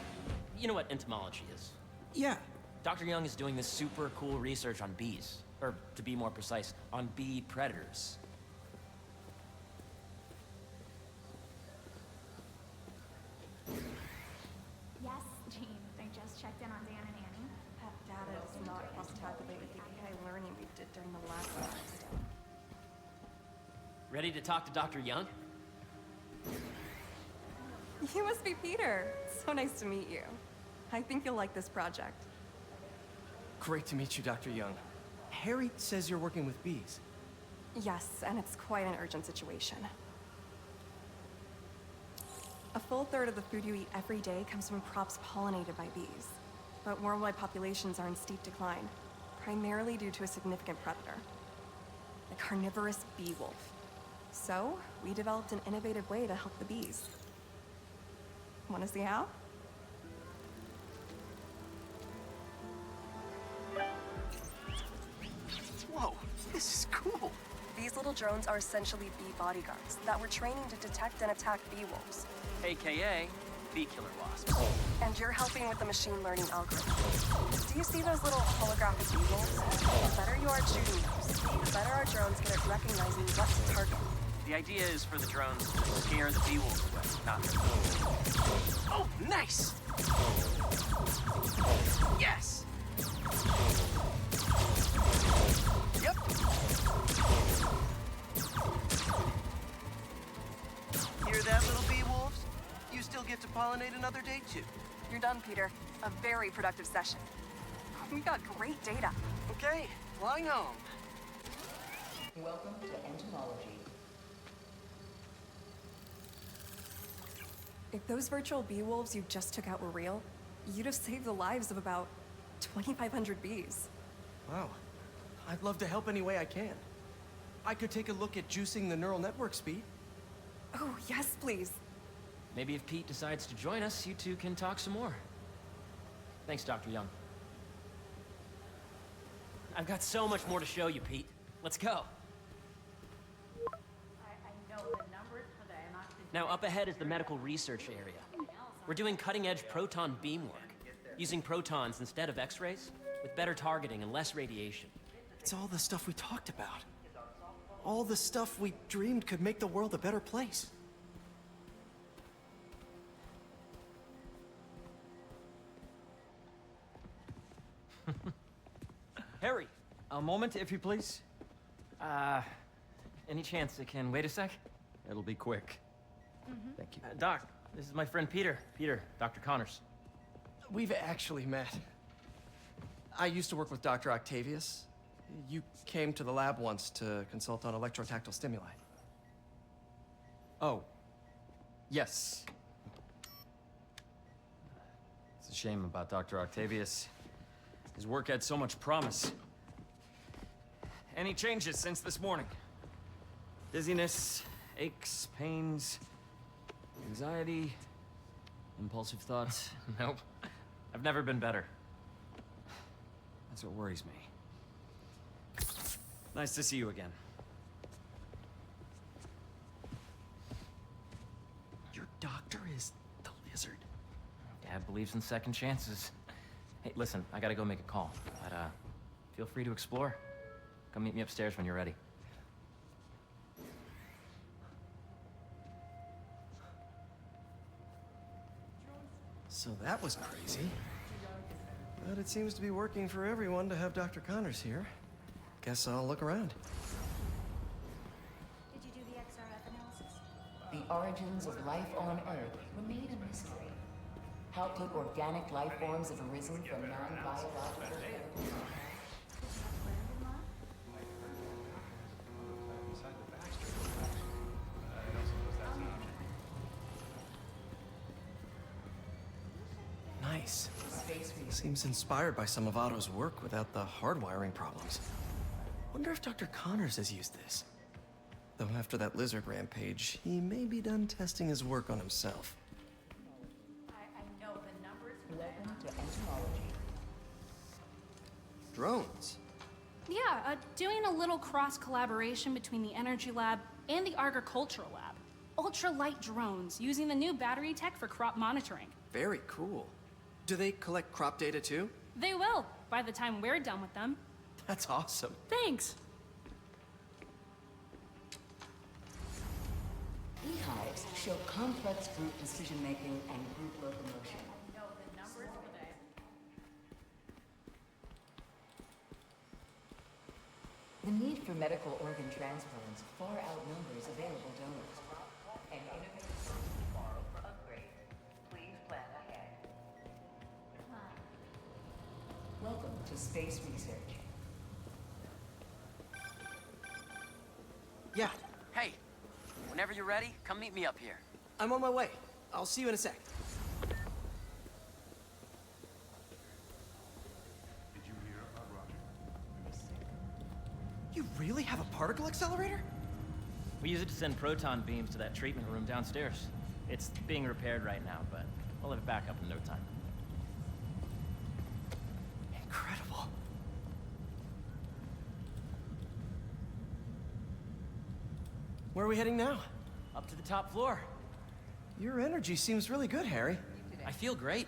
You know what entomology is? Yeah. Dr. Young is doing this super cool research on bees, or to be more precise, on bee predators. Yes, Jean. I just checked in on Dan and Annie. That data does not cross-tabulate with the AI learning we did during the last semester. Ready to talk to Dr. Young? You must be Peter. So nice to meet you. I think you'll like this project. Great to meet you, Dr. Young. Harry says you're working with bees. Yes, and it's quite an urgent situation. A full third of the food you eat every day comes from crops pollinated by bees. But worldwide populations are in steep decline, primarily due to a significant predator, the carnivorous bee wolf. So, we developed an innovative way to help the bees. Want to see how? Whoa, this is cool. These little drones are essentially bee bodyguards that we're training to detect and attack bee wolves. AKA bee killer wasps. And you're helping with the machine learning algorithm. Do you see those little holographic bee wolves? The better you are at shooting those, the better our drones get at recognizing what to target. The idea is for the drones to scare the bee wolves away, not... Oh, nice! Yes! Yep. Hear that, little bee wolves? You still get to pollinate another day, too. You're done, Peter. A very productive session. We got great data. Okay, flying home. Welcome to entomology. If those virtual bee wolves you just took out were real, you'd have saved the lives of about 2,500 bees. Wow. I'd love to help any way I can. I could take a look at juicing the neural network speed. Oh, yes, please. Maybe if Pete decides to join us, you two can talk some more. Thanks, Dr. Young. I've got so much more to show you, Pete. Let's go. Now, up ahead is the medical research area. We're doing cutting-edge proton beam work, using protons instead of X-rays, with better targeting and less radiation. It's all the stuff we talked about. All the stuff we dreamed could make the world a better place. Harry, a moment, if you please. Any chance it can wait a sec? It'll be quick. Thank you. Doc, this is my friend Peter. Peter, Dr. Connors. We've actually met. I used to work with Dr. Octavius. You came to the lab once to consult on electrotactile stimuli. Oh. Yes. It's a shame about Dr. Octavius. His work had so much promise. Any changes since this morning? Dizziness, aches, pains, anxiety, impulsive thoughts? Nope. I've never been better. That's what worries me. Nice to see you again. Your doctor is the lizard. Dad believes in second chances. Hey, listen, I gotta go make a call, but feel free to explore. Come meet me upstairs when you're ready. So that was crazy. But it seems to be working for everyone to have Dr. Connors here. Guess I'll look around. Did you do the XRF analysis? The origins of life on Earth remain a mystery. How could organic life forms have arisen from non-biological elements? Nice. Seems inspired by some of Otto's work without the hardwiring problems. Wonder if Dr. Connors has used this. Though after that lizard rampage, he may be done testing his work on himself. I know the numbers. Welcome to entomology. Drones? Yeah, doing a little cross-collaboration between the Energy Lab and the Agricultural Lab. Ultralight drones, using the new battery tech for crop monitoring. Very cool. Do they collect crop data too? They will, by the time we're done with them. That's awesome. Thanks. Beehives show complex group decision-making and group locomotion. The need for medical organ transplants far outnumbers available donors. An innovative solution tomorrow for upgrade. Please plan ahead. Welcome to space research. Yeah, Hey, whenever you're ready, come meet me up here. I'm on my way. I'll see you in a sec. You really have a particle accelerator? We use it to send proton beams to that treatment room downstairs. It's being repaired right now, but we'll have it back up in no time. Incredible. Where are we heading now? Up to the top floor. Your energy seems really good, Harry. I feel great.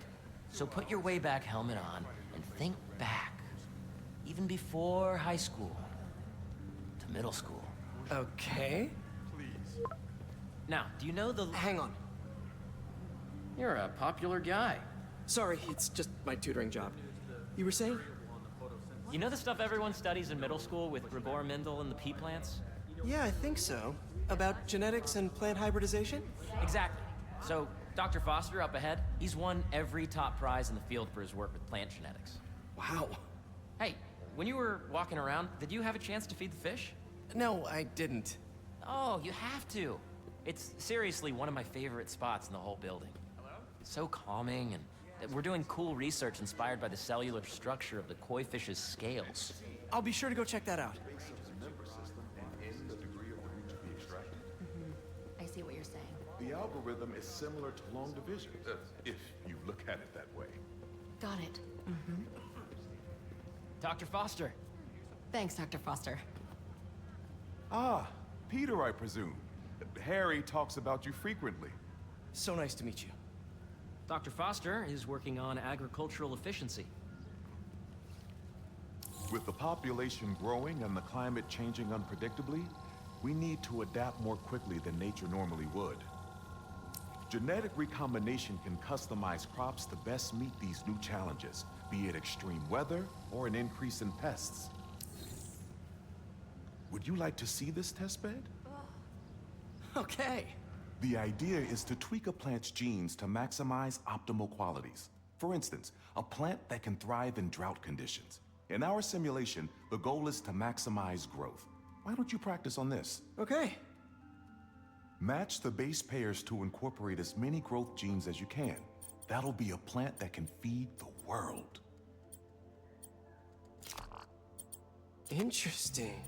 So put your way back helmet on and think back. Even before high school. To middle school. Okay. Now, do you know the... Hang on. You're a popular guy. Sorry, it's just my tutoring job. You were saying? You know the stuff everyone studies in middle school with Gregor Mendel and the pea plants? Yeah, I think so. About genetics and plant hybridization? Exactly. So, Dr. Foster up ahead, he's won every top prize in the field for his work with plant genetics. Wow. Hey, when you were walking around, did you have a chance to feed the fish? No, I didn't. Oh, you have to. It's seriously one of my favorite spots in the whole building. Hello? So calming and We're doing cool research inspired by the cellular structure of the koi fish's scales. I'll be sure to go check that out. I see what you're saying. The algorithm is similar to long division, if you look at it that way. Got it. Dr. Foster. Thanks, Dr. Foster. Ah, Peter, I presume. Harry talks about you frequently. So nice to meet you. Dr. Foster is working on agricultural efficiency. With the population growing and the climate changing unpredictably, we need to adapt more quickly than nature normally would. Genetic recombination can customize crops to best meet these new challenges, be it extreme weather or an increase in pests. Would you like to see this testbed? Okay. The idea is to tweak a plant's genes to maximize optimal qualities. For instance, a plant that can thrive in drought conditions. In our simulation, the goal is to maximize growth. Why don't you practice on this? Okay. Match the base pairs to incorporate as many growth genes as you can. That'll be a plant that can feed the world. Interesting.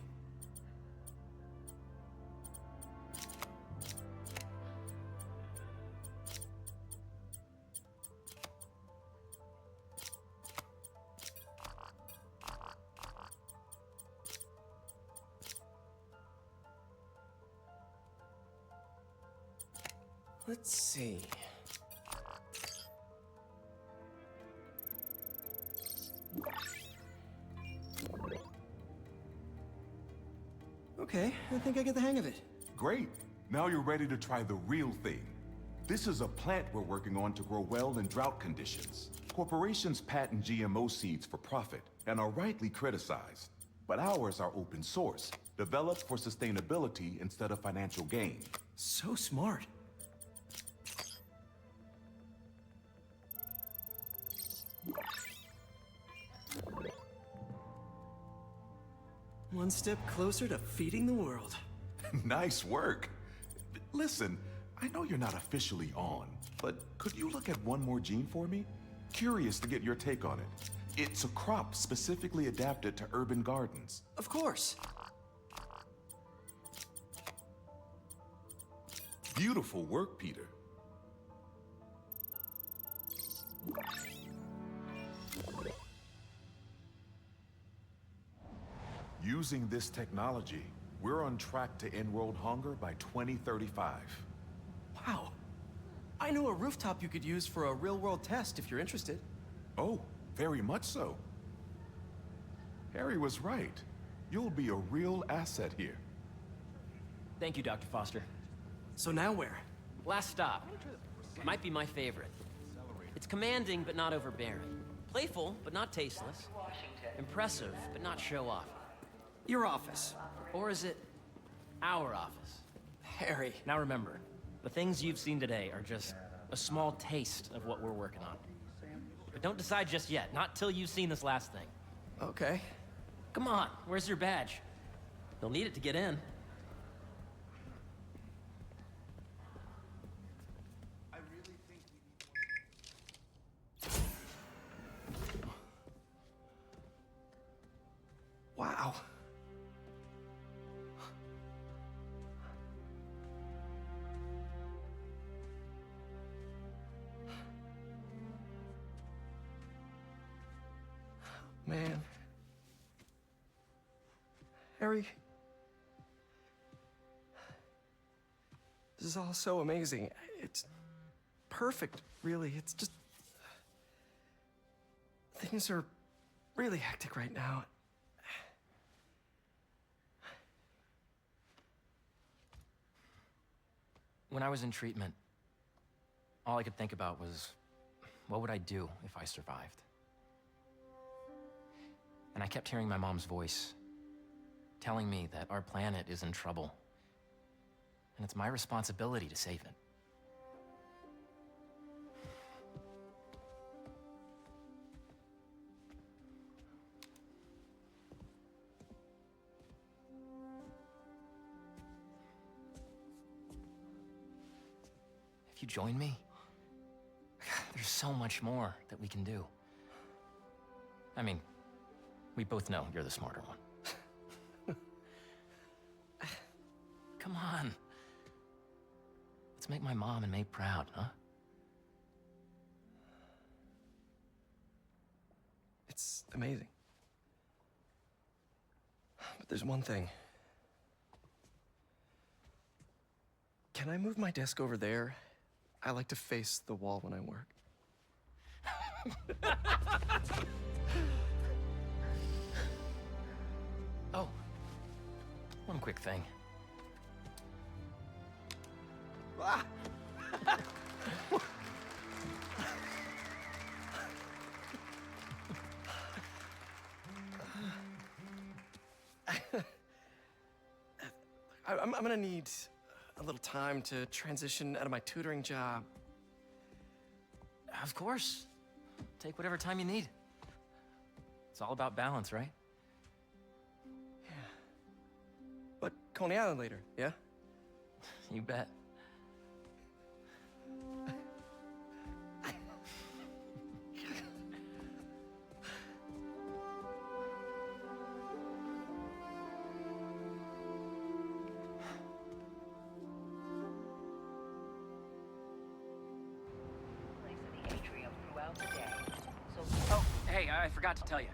Let's see. Okay, I think I get the hang of it. Great. Now you're ready to try the real thing. This is a plant we're working on to grow well in drought conditions. Corporations patent GMO seeds for profit and are rightly criticized. But ours are open source, developed for sustainability instead of financial gain. So smart. One step closer to feeding the world. Nice work. Listen, I know you're not officially on, but could you look at one more gene for me? Curious to get your take on it. It's a crop specifically adapted to urban gardens. Of course. Beautiful work, Peter. Using this technology, we're on track to end world hunger by 2035. Wow. I know a rooftop you could use for a real-world test if you're interested. Oh, very much so. Harry was right. You'll be a real asset here. Thank you, Dr. Foster. So now where? Last stop. Might be my favorite. It's commanding, but not overbearing. Playful, but not tasteless. Impressive, but not show-off. Your office. Or is it our office? Harry. Now remember, the things you've seen today are just a small taste of what we're working on. But don't decide just yet, not till you've seen this last thing. Okay. Come on, where's your badge? You'll need it to get in. Wow. Man. Harry. This is all so amazing. It's perfect, really. It's just... Things are really hectic right now. When I was in treatment, all I could think about was, what would I do if I survived? And I kept hearing my mom's voice, telling me that our planet is in trouble, and it's my responsibility to save it. If you join me, there's so much more that we can do. I mean, we both know you're the smarter one. Come on. Let's make my mom and May proud, huh? It's amazing. But there's one thing. Can I move my desk over there? I like to face the wall when I work. Oh, one quick thing. Ah! I'm gonna need a little time to transition out of my tutoring job. Of course. Take whatever time you need. It's all about balance, right? Yeah. But Coney Island later, yeah? You bet. Oh, hey, I forgot to tell you.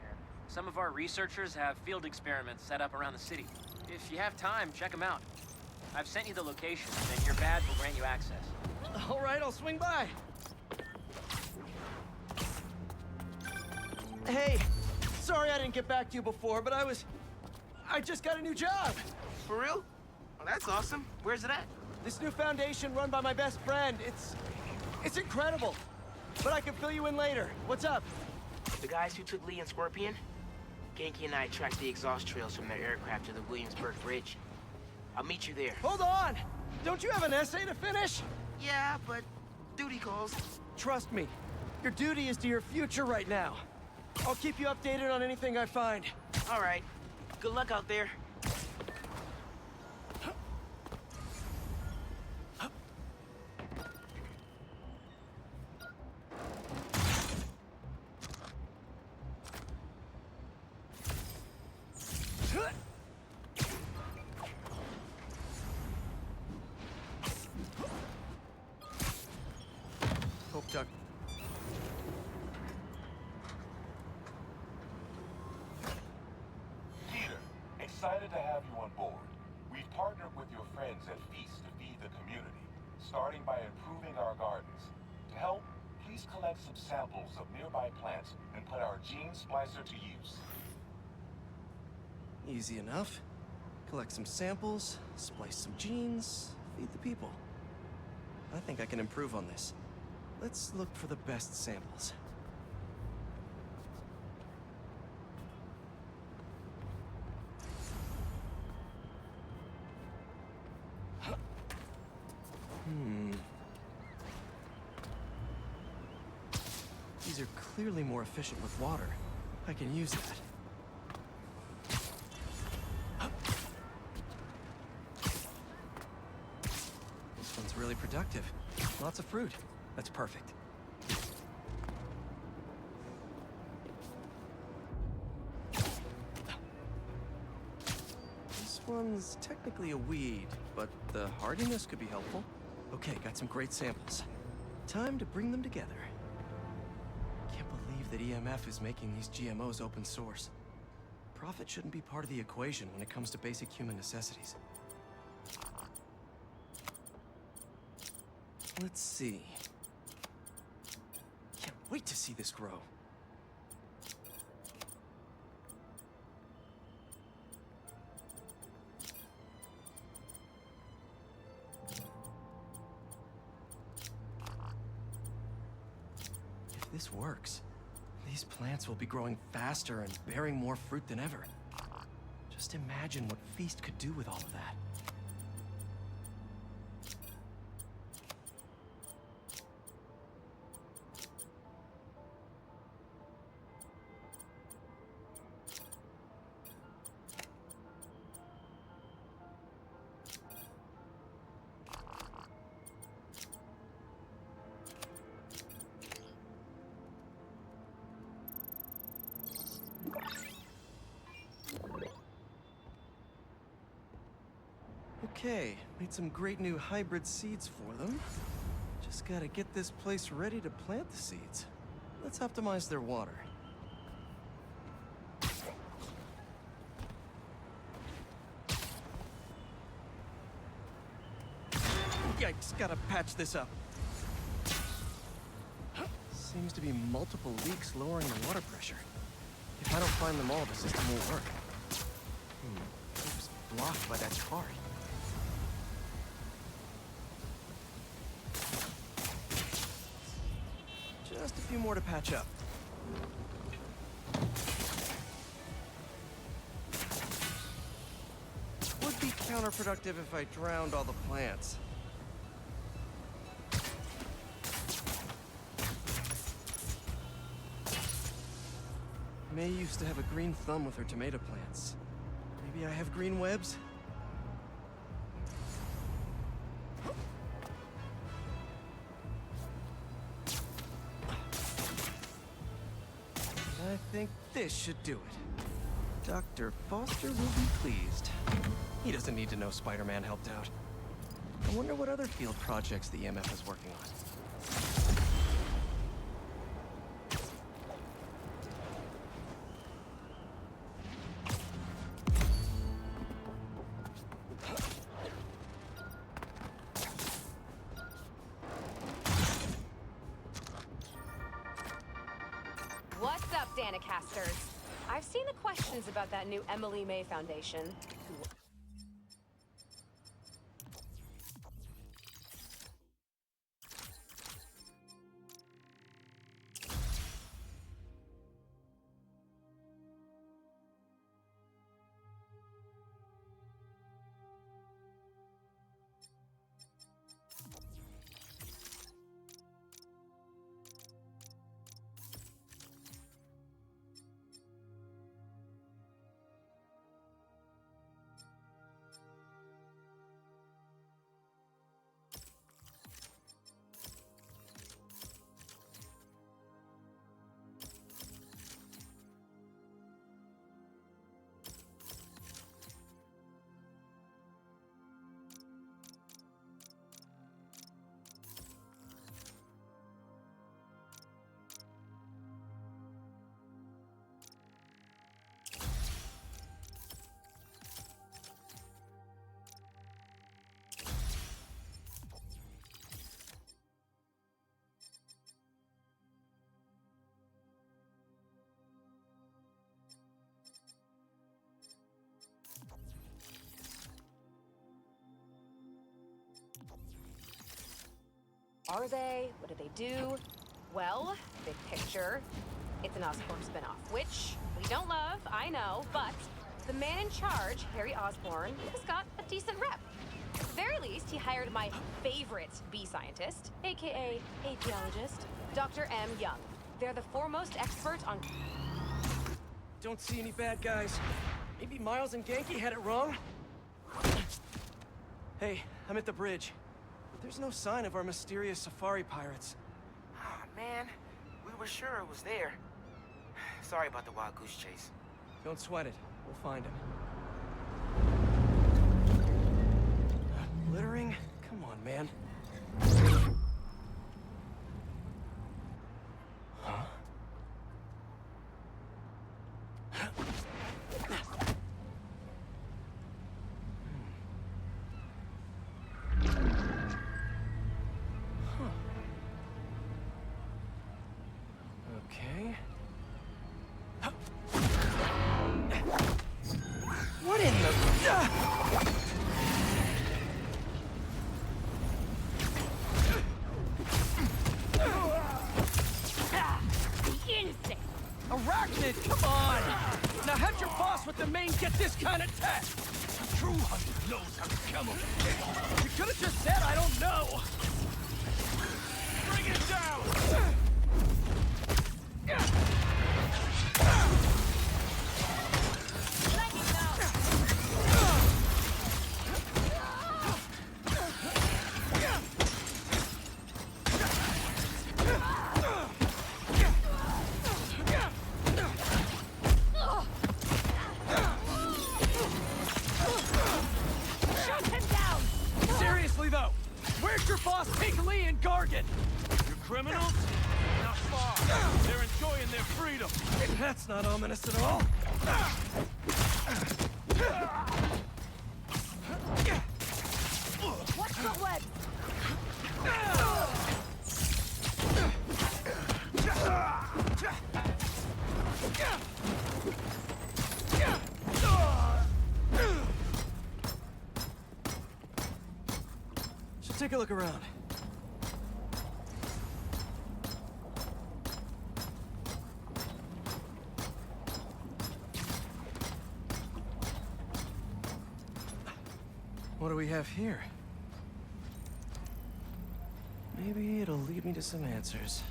Some of our researchers have field experiments set up around the city. If you have time, check them out. I've sent you the locations, and your badge will grant you access. All right, I'll swing by. Hey, sorry I didn't get back to you before, but I just got a new job. For real? Well, that's awesome. Where's it at? This new foundation run by my best friend. It's incredible. But I can fill you in later. What's up? The guys who took Lee and Scorpion? Genki and I tracked the exhaust trails from their aircraft to the Williamsburg Bridge. I'll meet you there. Hold on! Don't you have an essay to finish? Yeah, but duty calls. Trust me, your duty is to your future right now. I'll keep you updated on anything I find. All right. Good luck out there. Hope Duck. Peter, excited to have you on board. We've partnered with your friends at Feast to feed the community, starting by improving our gardens. To help, please collect some samples of nearby plants and put our gene splicer to use. Easy enough. Collect some samples, splice some genes, feed the people. I think I can improve on this. Let's look for the best samples. These are clearly more efficient with water. I can use that. This one's really productive. Lots of fruit. That's perfect. This one's technically a weed, but the hardiness could be helpful. Okay, got some great samples. Time to bring them together. Can't believe that EMF is making these GMOs open source. Profit shouldn't be part of the equation when it comes to basic human necessities. Let's see. Can't wait to see this grow. If this works, these plants will be growing faster and bearing more fruit than ever. Just imagine what Feast could do with all of that. Okay, made some great new hybrid seeds for them. Just gotta get this place ready to plant the seeds. Let's optimize their water. Yikes, gotta patch this up. Seems to be multiple leaks lowering the water pressure. If I don't find them all, the system won't work. Oops, blocked by that cart. Just a few more to patch up. Would be counterproductive if I drowned all the plants. May used to have a green thumb with her tomato plants. Maybe I have green webs? I think this should do it. Dr. Foster will be pleased. He doesn't need to know Spider-Man helped out. I wonder what other field projects the EMF is working on. What's up, Danicasters? I've seen the questions about that new Emily May Foundation. Are they? What do they do? Well, big picture, it's an Oscorp spinoff, which we don't love, I know, but the man in charge, Harry Osborn, has got a decent rep. At the very least, he hired my favorite bee scientist, aka apiologist, Dr. M. Young. They're the foremost expert on... Don't see any bad guys. Maybe Miles and Genki had it wrong? Hey, I'm at the bridge. There's no sign of our mysterious safari pirates. Oh, man. We were sure it was there. Sorry about the wild goose chase. Don't sweat it. We'll find him. Littering? Come on, man. Huh? Okay. What in the... Insect! Arachnid, come on! Now have your boss with the main get this kind of tech! A true hunter knows how to camouflage. You could have just said I don't know! Bring it down! Shut him down! of freedom! That's not ominous at all. Watch the web! Should take a look around. What do we have here? Maybe it'll lead me to some answers.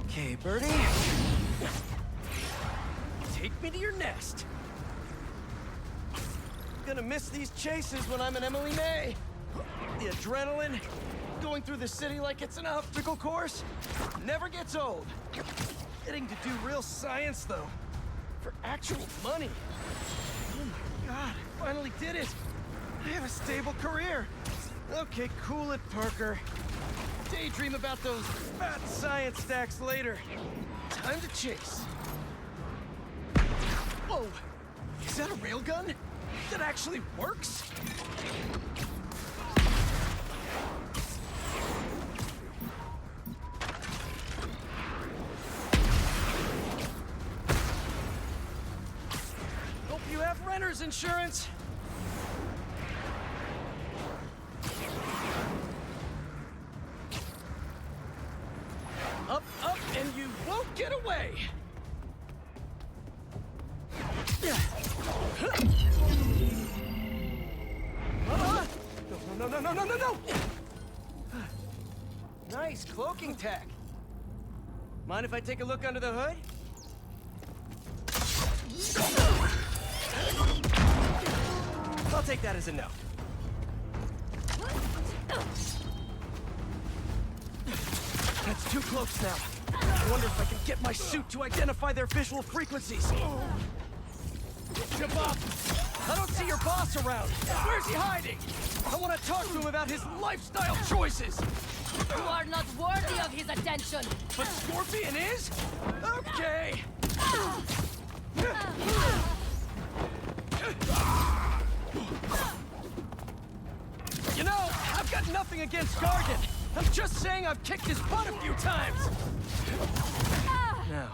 Okay, Birdie. Take me to your nest. Gonna miss these chases when I'm an Emily May. The adrenaline, going through the city like it's an obstacle course, never gets old. Getting to do real science, though, for actual money. Oh my God, I finally did it. I have a stable career. Okay, cool it, Parker. Daydream about those fat science stacks later. Time to chase. Whoa! Is that a railgun? That actually works? Hope you have renter's insurance. Up, up, and you won't get away! No! Nice cloaking tech. Mind if I take a look under the hood? I'll take that as a no. That's 2 cloaks now. I wonder if I can get my suit to identify their visual frequencies. Jump up! I don't see your boss around. Where's he hiding? I want to talk to him about his lifestyle choices. You are not worthy of his attention. But Scorpion is? Okay. You know, I've got nothing against Gargan. I'm just saying I've kicked his butt a few times. Now,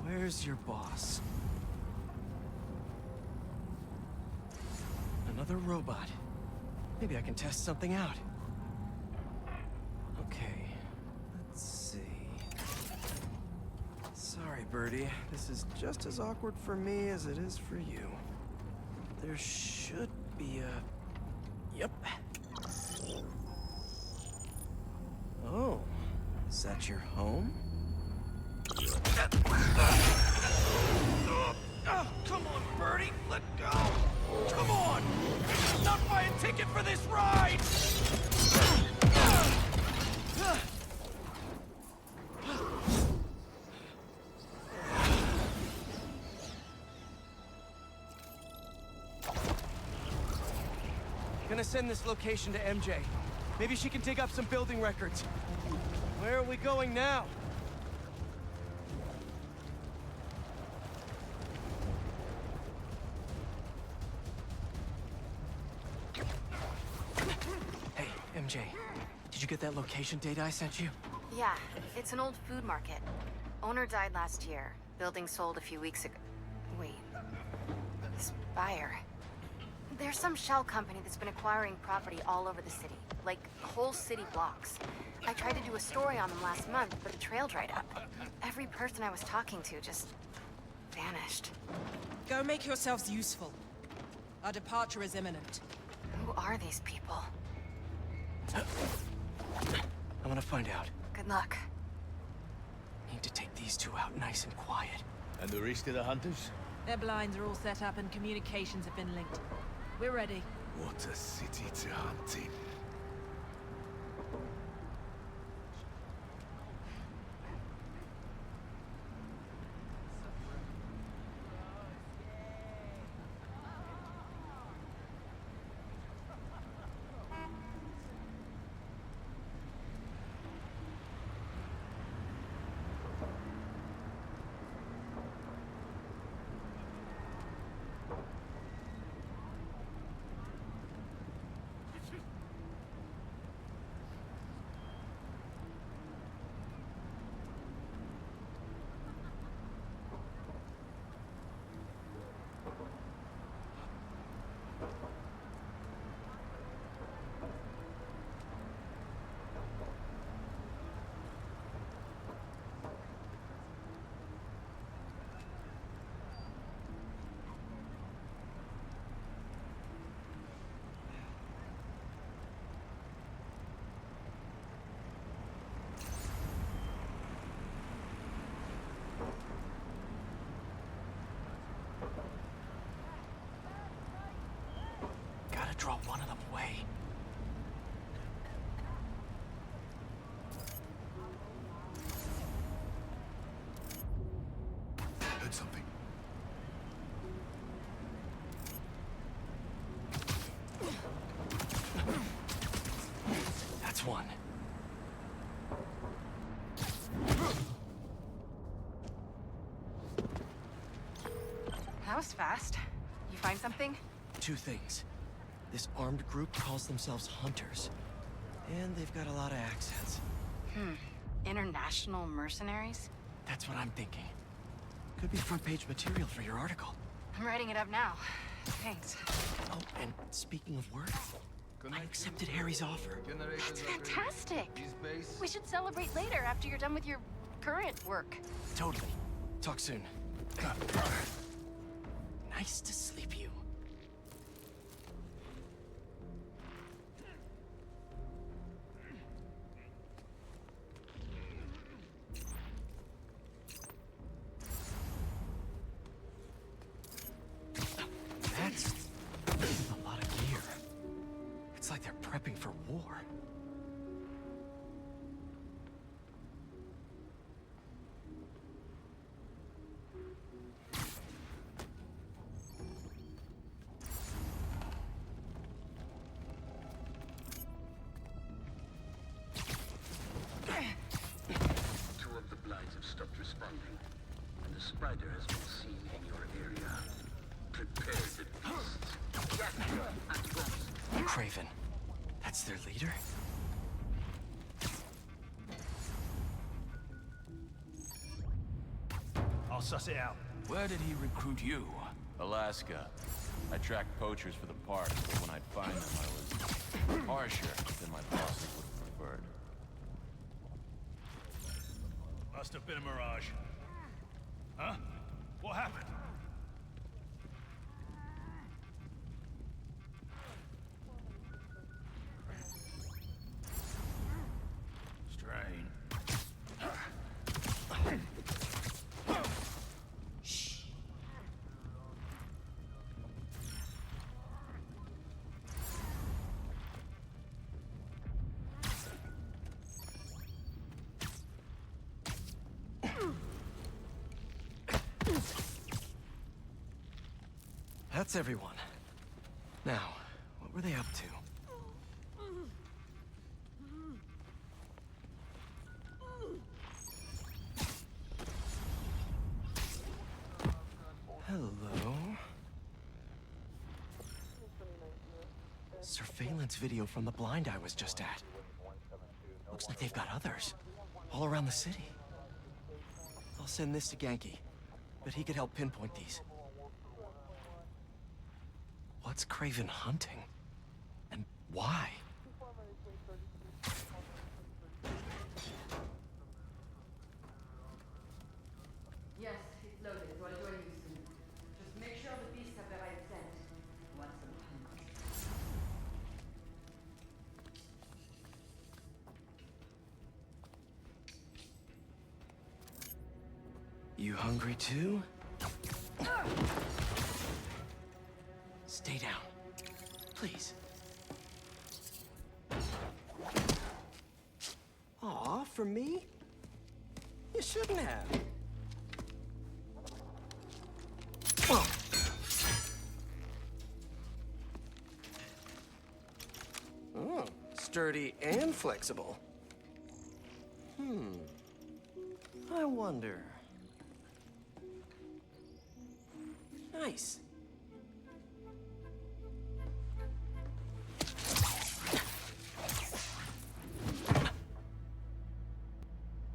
where's your boss? Another robot. Maybe I can test something out. Okay, let's see. Sorry, Birdie. This is just as awkward for me as it is for you. There should be a... Yep. Oh, is that your home? Oh, come on, Birdie, let go! Come on! Not buy a ticket for this ride! Gonna send this location to MJ. Maybe she can dig up some building records. Where are we going now? Hey, MJ. Did you get that location data I sent you? Yeah, it's an old food market. Owner died last year. Building sold a few weeks ago. Wait. This buyer. There's some shell company that's been acquiring property all over the city. Like, whole city blocks. I tried to do a story on them last month, but the trail dried up. Every person I was talking to just... vanished. Go make yourselves useful. Our departure is imminent. Who are these people? I'm gonna find out. Good luck. Need to take these two out nice and quiet. And the rest of the hunters? Their blinds are all set up and communications have been linked. We're ready. What a city to hunt in. way. Heard something. That's one. That was fast. You find something? Two things. This armed group calls themselves Hunters. And they've got a lot of accents. International mercenaries? That's what I'm thinking. Could be front-page material for your article. I'm writing it up now. Thanks. Oh, and speaking of work, I accepted Harry's offer. That's fantastic. We should celebrate later after you're done with your current work. Totally. Talk soon. Nice to sleep you. That's a lot of gear. It's like they're prepping for war. Two of the blinds have stopped responding, and the spider has been seen in your area. Prepare the beasts. Get at once. Craven. That's their leader? I'll suss it out. Where did he recruit you? Alaska. I tracked poachers for the park, but when I'd find them, I was harsher than my bosses would have preferred. Must have been a mirage. Huh? What happened? Strange. That's everyone. Now, what were they up to? Hello? Surveillance video from the blind I was just at. Looks like they've got others. All around the city. I'll send this to Genki. But he could help pinpoint these. What's Craven hunting? And why? Yes, it's loaded. We'll join you soon. Just make sure the beasts have the right scent. Want some hunt. You hungry too? Stay down. Please. Aw, for me? You shouldn't have. Oh, sturdy and flexible. I wonder. Nice.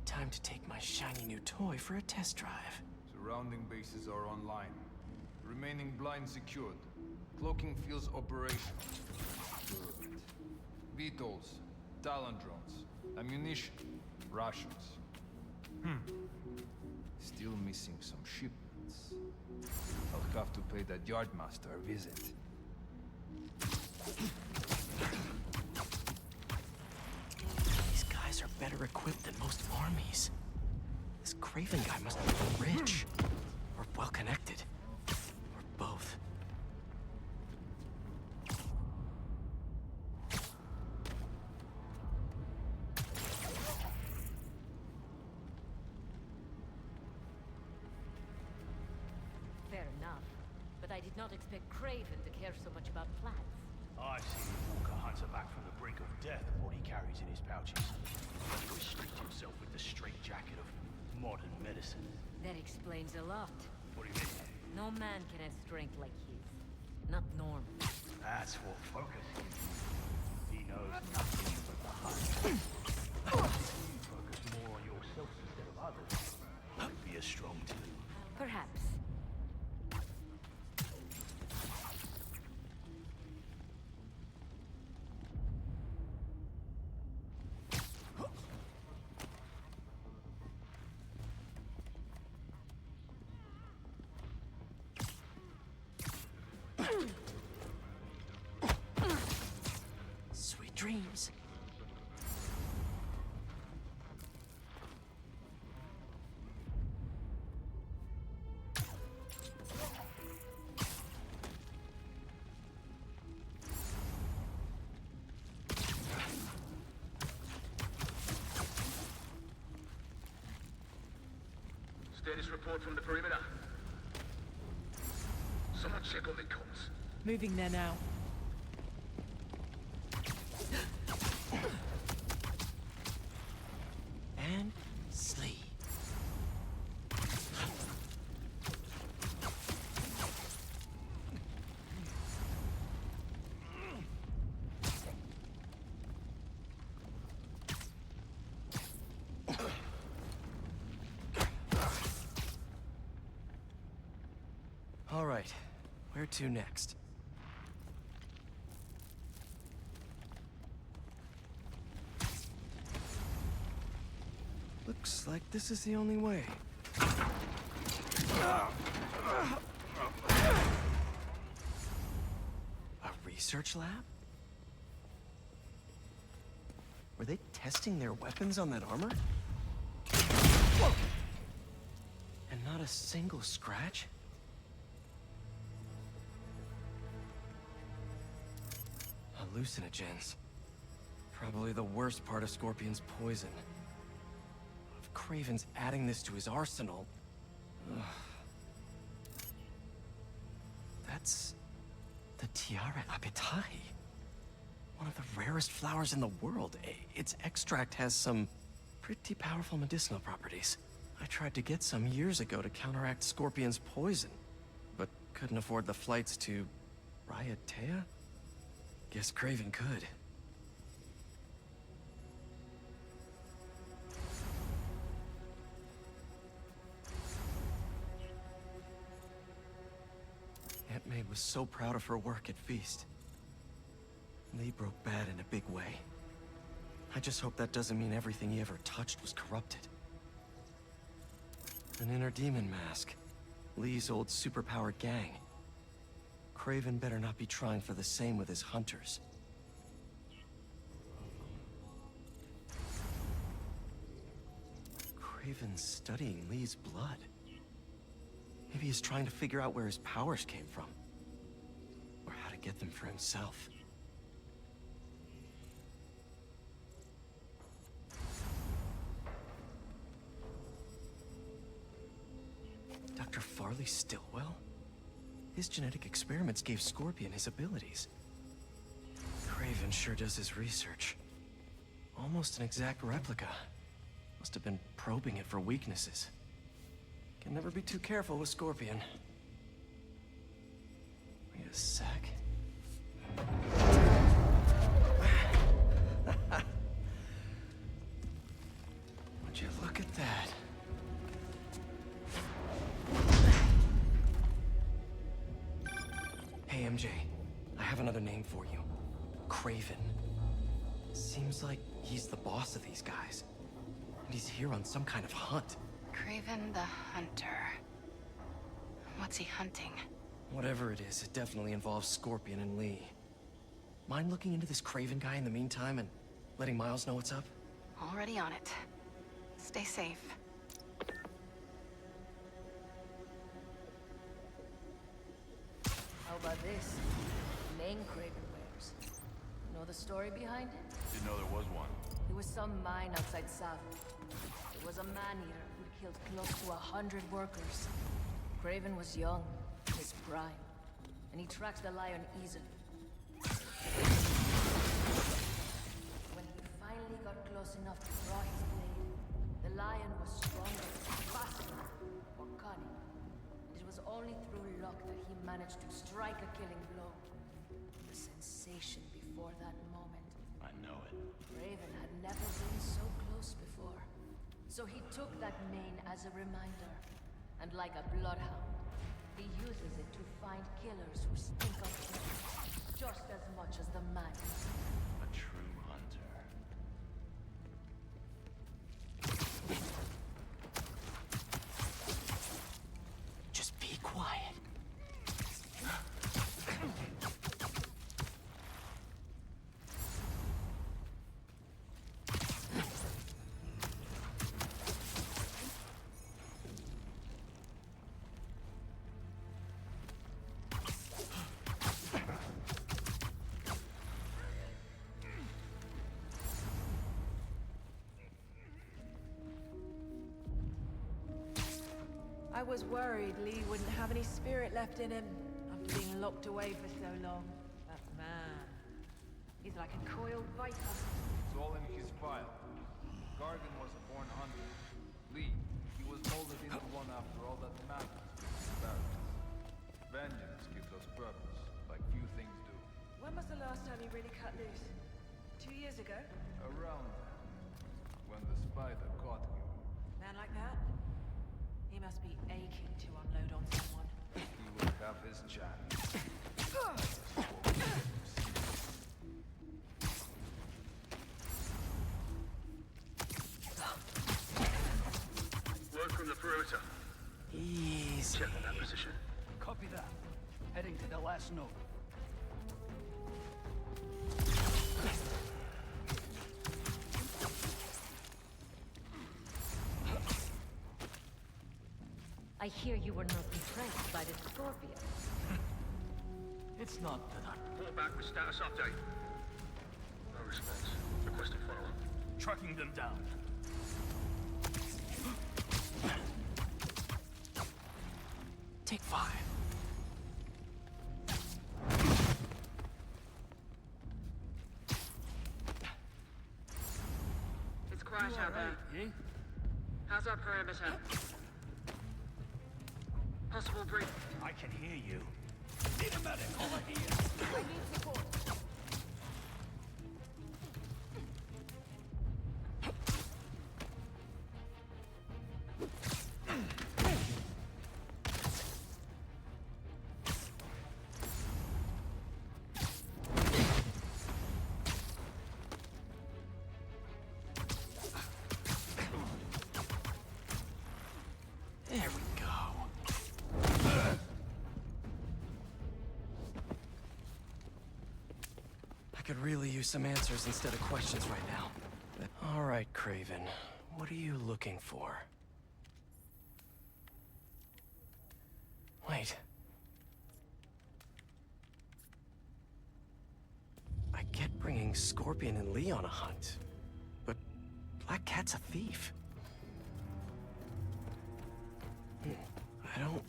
Time to take my shiny new toy for a test drive. Surrounding bases are online. Remaining blind secured. Cloaking fields operational. Good. VTOLs, Talon drones, ammunition, rations. Still missing some shipments. I'll have to pay that yardmaster a visit. These guys are better equipped than most armies. This Craven guy must be rich. Or well-connected. Or both. did not expect Craven to care so much about plants. I see Walker hunts are back from the brink of death with what he carries in his pouches. He restricts himself with the straitjacket of modern medicine. That explains a lot. What do you mean? No man can have strength like his. Not normal. That's what focus is. He knows nothing but the hunt. If you focus more on yourself instead of others, you'd be as strong too. Perhaps. Sweet dreams. Status report from the perimeter. Someone check on the comms. Moving there now. And sleep. All right, where to next? Looks like this is the only way. A research lab? Were they testing their weapons on that armor? Whoa! And not a single scratch? Hallucinogens. Probably the worst part of Scorpion's poison. If Craven's adding this to his arsenal... Ugh. That's... the Tiara Apitai. One of the rarest flowers in the world. Its extract has some pretty powerful medicinal properties. I tried to get some years ago to counteract Scorpion's poison, but couldn't afford the flights to... Raiatea? Guess Craven could. Aunt May was so proud of her work at Feast. Lee broke bad in a big way. I just hope that doesn't mean everything he ever touched was corrupted. An inner demon mask. Lee's old superpowered gang. Craven better not be trying for the same with his hunters. Craven's studying Lee's blood. Maybe he's trying to figure out where his powers came from. Or how to get them for himself. Dr. Farley Stillwell? His genetic experiments gave Scorpion his abilities. Craven sure does his research. Almost an exact replica. Must have been probing it for weaknesses. Can never be too careful with Scorpion. Wait a sec. Would you look at that? Hey, MJ. I have another name for you. Craven. Seems like he's the boss of these guys. And he's here on some kind of hunt. Craven the Hunter. What's he hunting? Whatever it is, it definitely involves Scorpion and Lee. Mind looking into this Craven guy in the meantime and letting Miles know what's up? Already on it. Stay safe. How about this? Name Craven wears. Know the story behind it? Didn't know there was one. It was some mine outside Savo. It was a man-eater who killed close to 100 workers. Craven was young, his prime. and he tracks the lion easily. When he finally got close enough to draw his blade, the lion was stronger, faster, more cunning. And it was only through luck that he managed to strike a killing blow. The sensation before that moment. I know it. Raven had never been so close before. So he took that mane as a reminder. And like a bloodhound, he uses it to find killers who stink of killing, just as much as the man. A true hunter. Just be quiet. I was worried Lee wouldn't have any spirit left in him after being locked away for so long. That man, he's like a coiled viper. It's all in his file. Gargan was a born hunter. Lee, he was molded into one after all that matters. Vengeance gives us purpose, like few things do. When was the last time you really cut loose? 2 years ago? Around then, when the spider caught him. Man like that? He must be aching to unload on someone. He would have his chance. Work from the perimeter. Easy. Check that position. Copy that. Heading to the last node. I hear you were not impressed by the Scorpion. It's not that Fall back with status update. No response. Requesting follow-up. tracking them down. Take 5. It's quiet out there. Eh? How's our perimeter? Possible breach. I can hear you. Need a medic over here. I need support. There we go. I could really use some answers instead of questions right now. All right, Craven. What are you looking for? Wait. I get bringing Scorpion and Lee on a hunt, but Black Cat's a thief. I don't...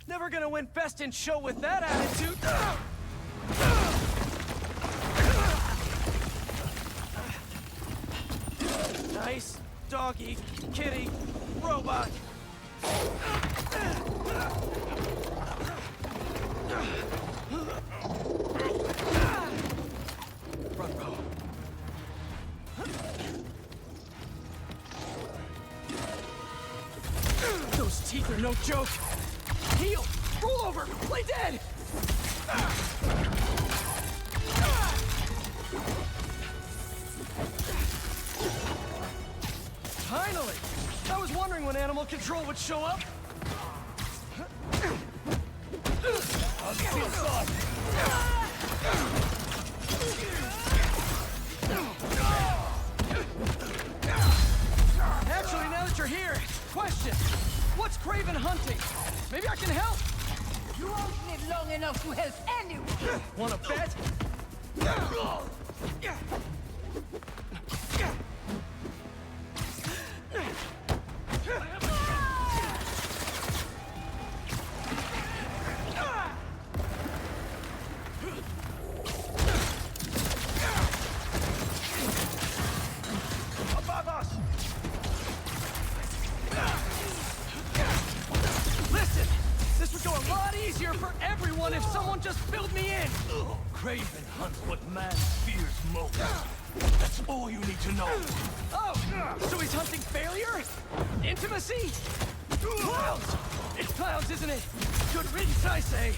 Never gonna win Best in Show with that attitude! Nice doggy, kitty, robot! Front row. Those teeth are no joke! Heal! Roll over! Play dead! Finally! I was wondering when animal control would show up. I'll see Actually, now that you're here, question. What's Craven hunting? Maybe I can help! You won't live long enough to help anyone! Wanna bet? Craven hunts what man fears most. That's all you need to know. Oh! So he's hunting failure? Intimacy? Clowns! It's clowns, isn't it? Good riddance, I say.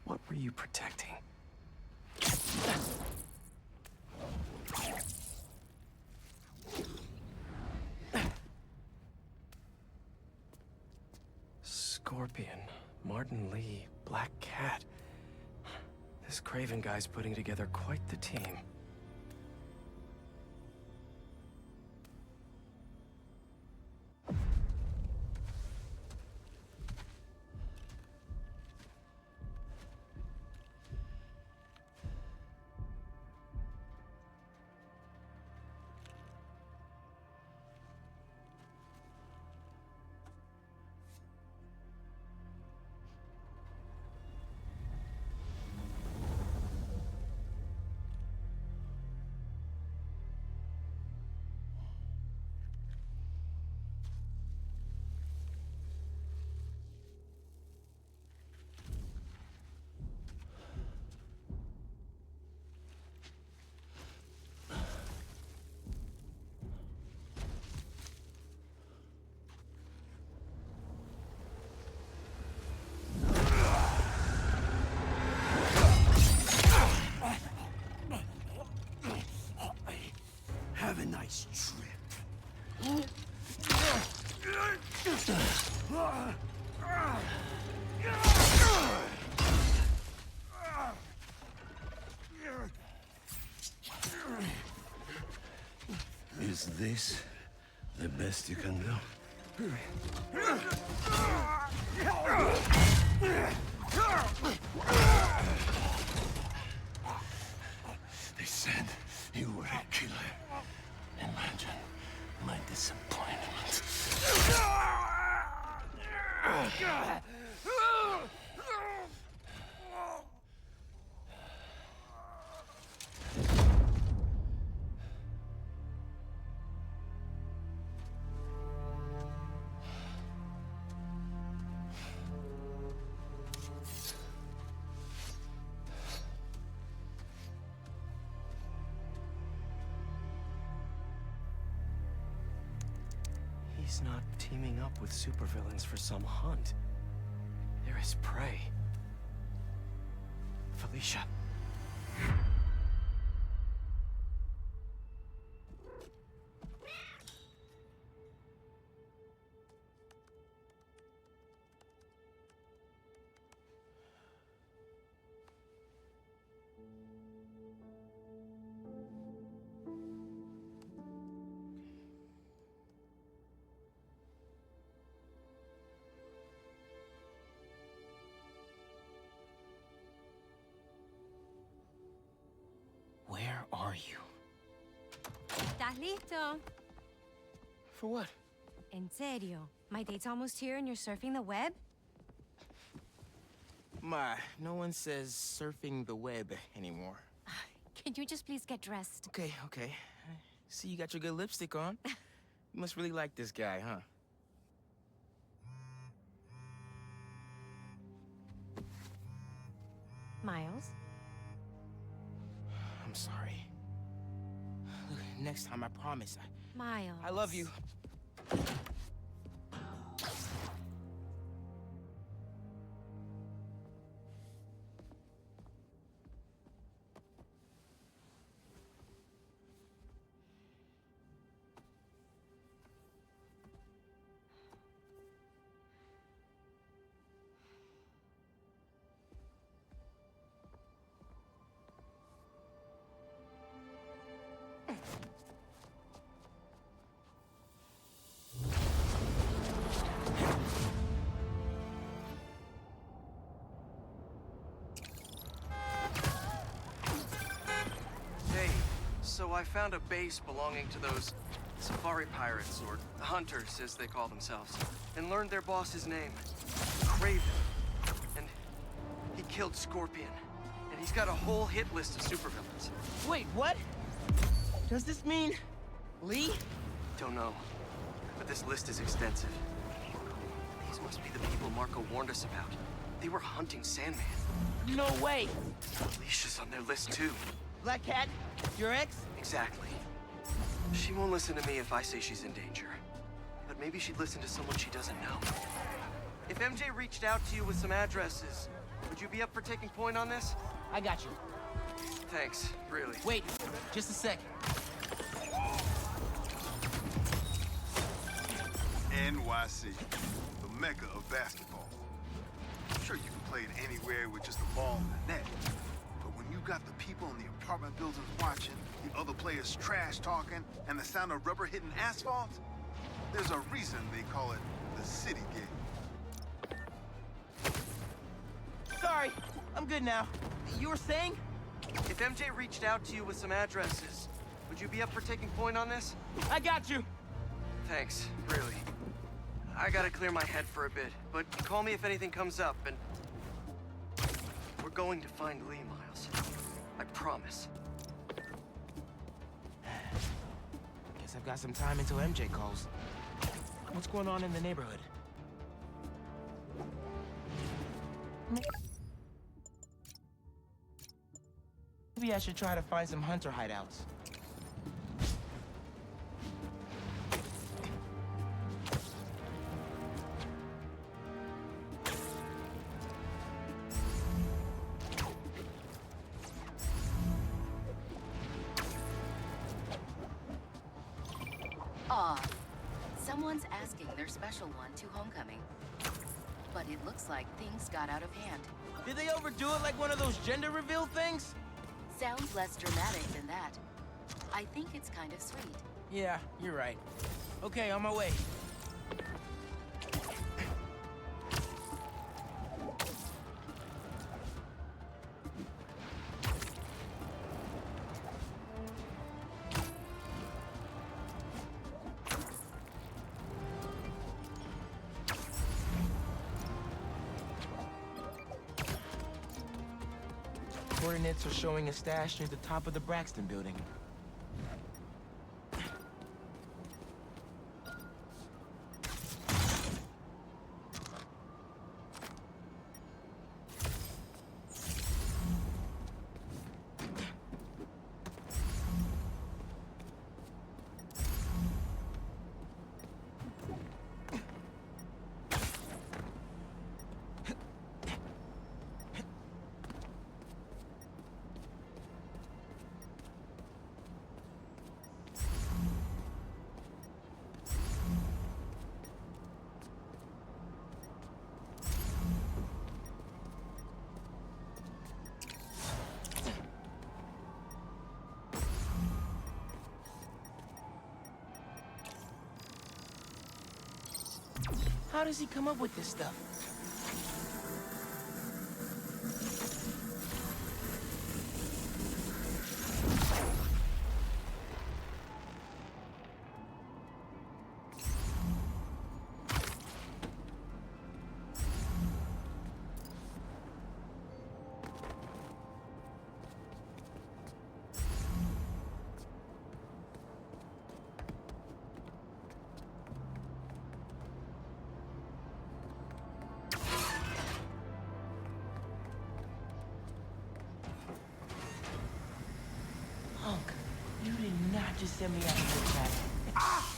What were you protecting? Scorpion, Martin Lee, Black Cat. This Craven guy's putting together quite the team. Have a nice trip. Is this the best you can do? They said you were a killer. Imagine my disappointment. He's not teaming up with supervillains for some hunt. They're his prey. Felicia. Where are you? ¿Estás listo? For what? En serio. My date's almost here and you're surfing the web? Ma, no one says surfing the web anymore. Can you just please get dressed? Okay, okay. See, you got your good lipstick on. You must really like this guy, huh? Miles? I'm sorry. Look, next time, I promise. Miles. I love you. So I found a base belonging to those safari pirates, or hunters, as they call themselves, and learned their boss's name, Craven. And he killed Scorpion. And he's got a whole hit list of supervillains. Wait, what? Does this mean Lee? Don't know, but this list is extensive. These must be the people Marco warned us about. They were hunting Sandman. No way! Alicia's on their list too. Black Cat? Your ex? Exactly. She won't listen to me if I say she's in danger. But maybe she'd listen to someone she doesn't know. If MJ reached out to you with some addresses, would you be up for taking point on this? I got you. Thanks, really. Wait, just a sec. NYC, the mecca of basketball. Sure, you can play it anywhere with just a ball and a net. But when you got the people in the apartment buildings watching, the other players trash talking, and the sound of rubber hitting asphalt, there's a reason they call it the city game. Sorry, I'm good now. You were saying? If MJ reached out to you with some addresses, would you be up for taking point on this? I got you. Thanks, really. I gotta clear my head for a bit, but call me if anything comes up, and... we're going to find Lee, Miles. I promise. Guess I've got some time until MJ calls. What's going on in the neighborhood? Maybe I should try to find some hunter hideouts. Someone's asking their special one to homecoming. But it looks like things got out of hand. Did they overdo it like one of those gender reveal things? Sounds less dramatic than that. I think it's kind of sweet. Yeah, you're right. Okay, on my way. Coordinates are showing a stash near the top of the Braxton building. How does he come up with this stuff? You did not just send me out of the chat. Ah!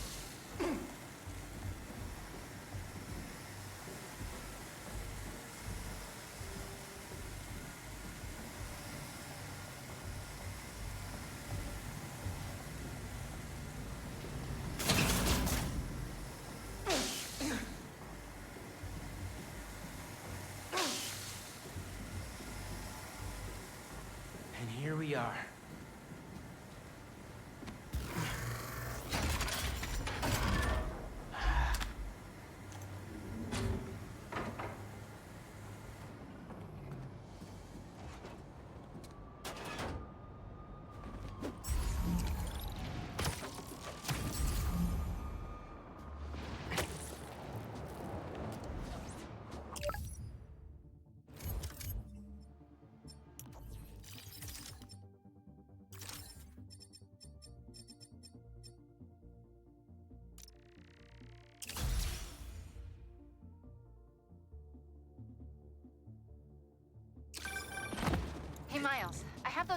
And here we are.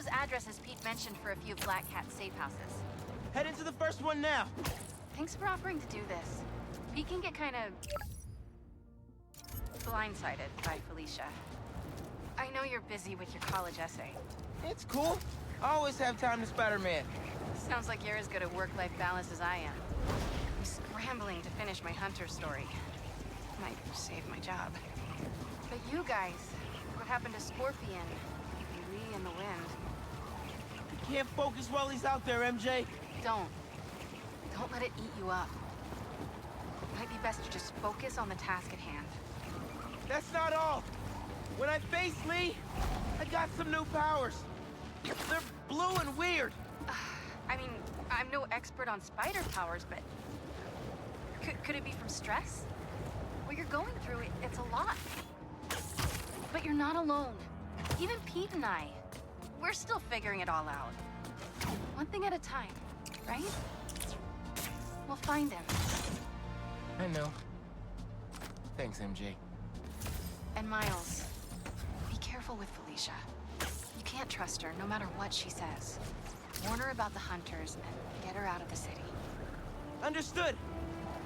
those addresses Pete mentioned for a few Black Cat safe houses. Head into the first one now. Thanks for offering to do this. Pete can get kind of blindsided by Felicia. I know you're busy with your college essay. It's cool. I always have time to Spider-Man. Sounds like you're as good at work-life balance as I am. I'm scrambling to finish my Hunter story. Might save my job. But you guys, what happened to Scorpion? Lee and the Wind? Can't focus while he's out there, MJ. Don't. Don't let it eat you up. Might be best to just focus on the task at hand. That's not all. When I face Lee, I got some new powers. They're blue and weird. I mean, I'm no expert on spider powers, but... Could it be from stress? What you're going through, it's a lot. But you're not alone. Even Pete and I, we're still figuring it all out. One thing at a time, right? We'll find him. I know. Thanks, MJ. And Miles, be careful with Felicia. You can't trust her, no matter what she says. Warn her about the Hunters and get her out of the city. Understood.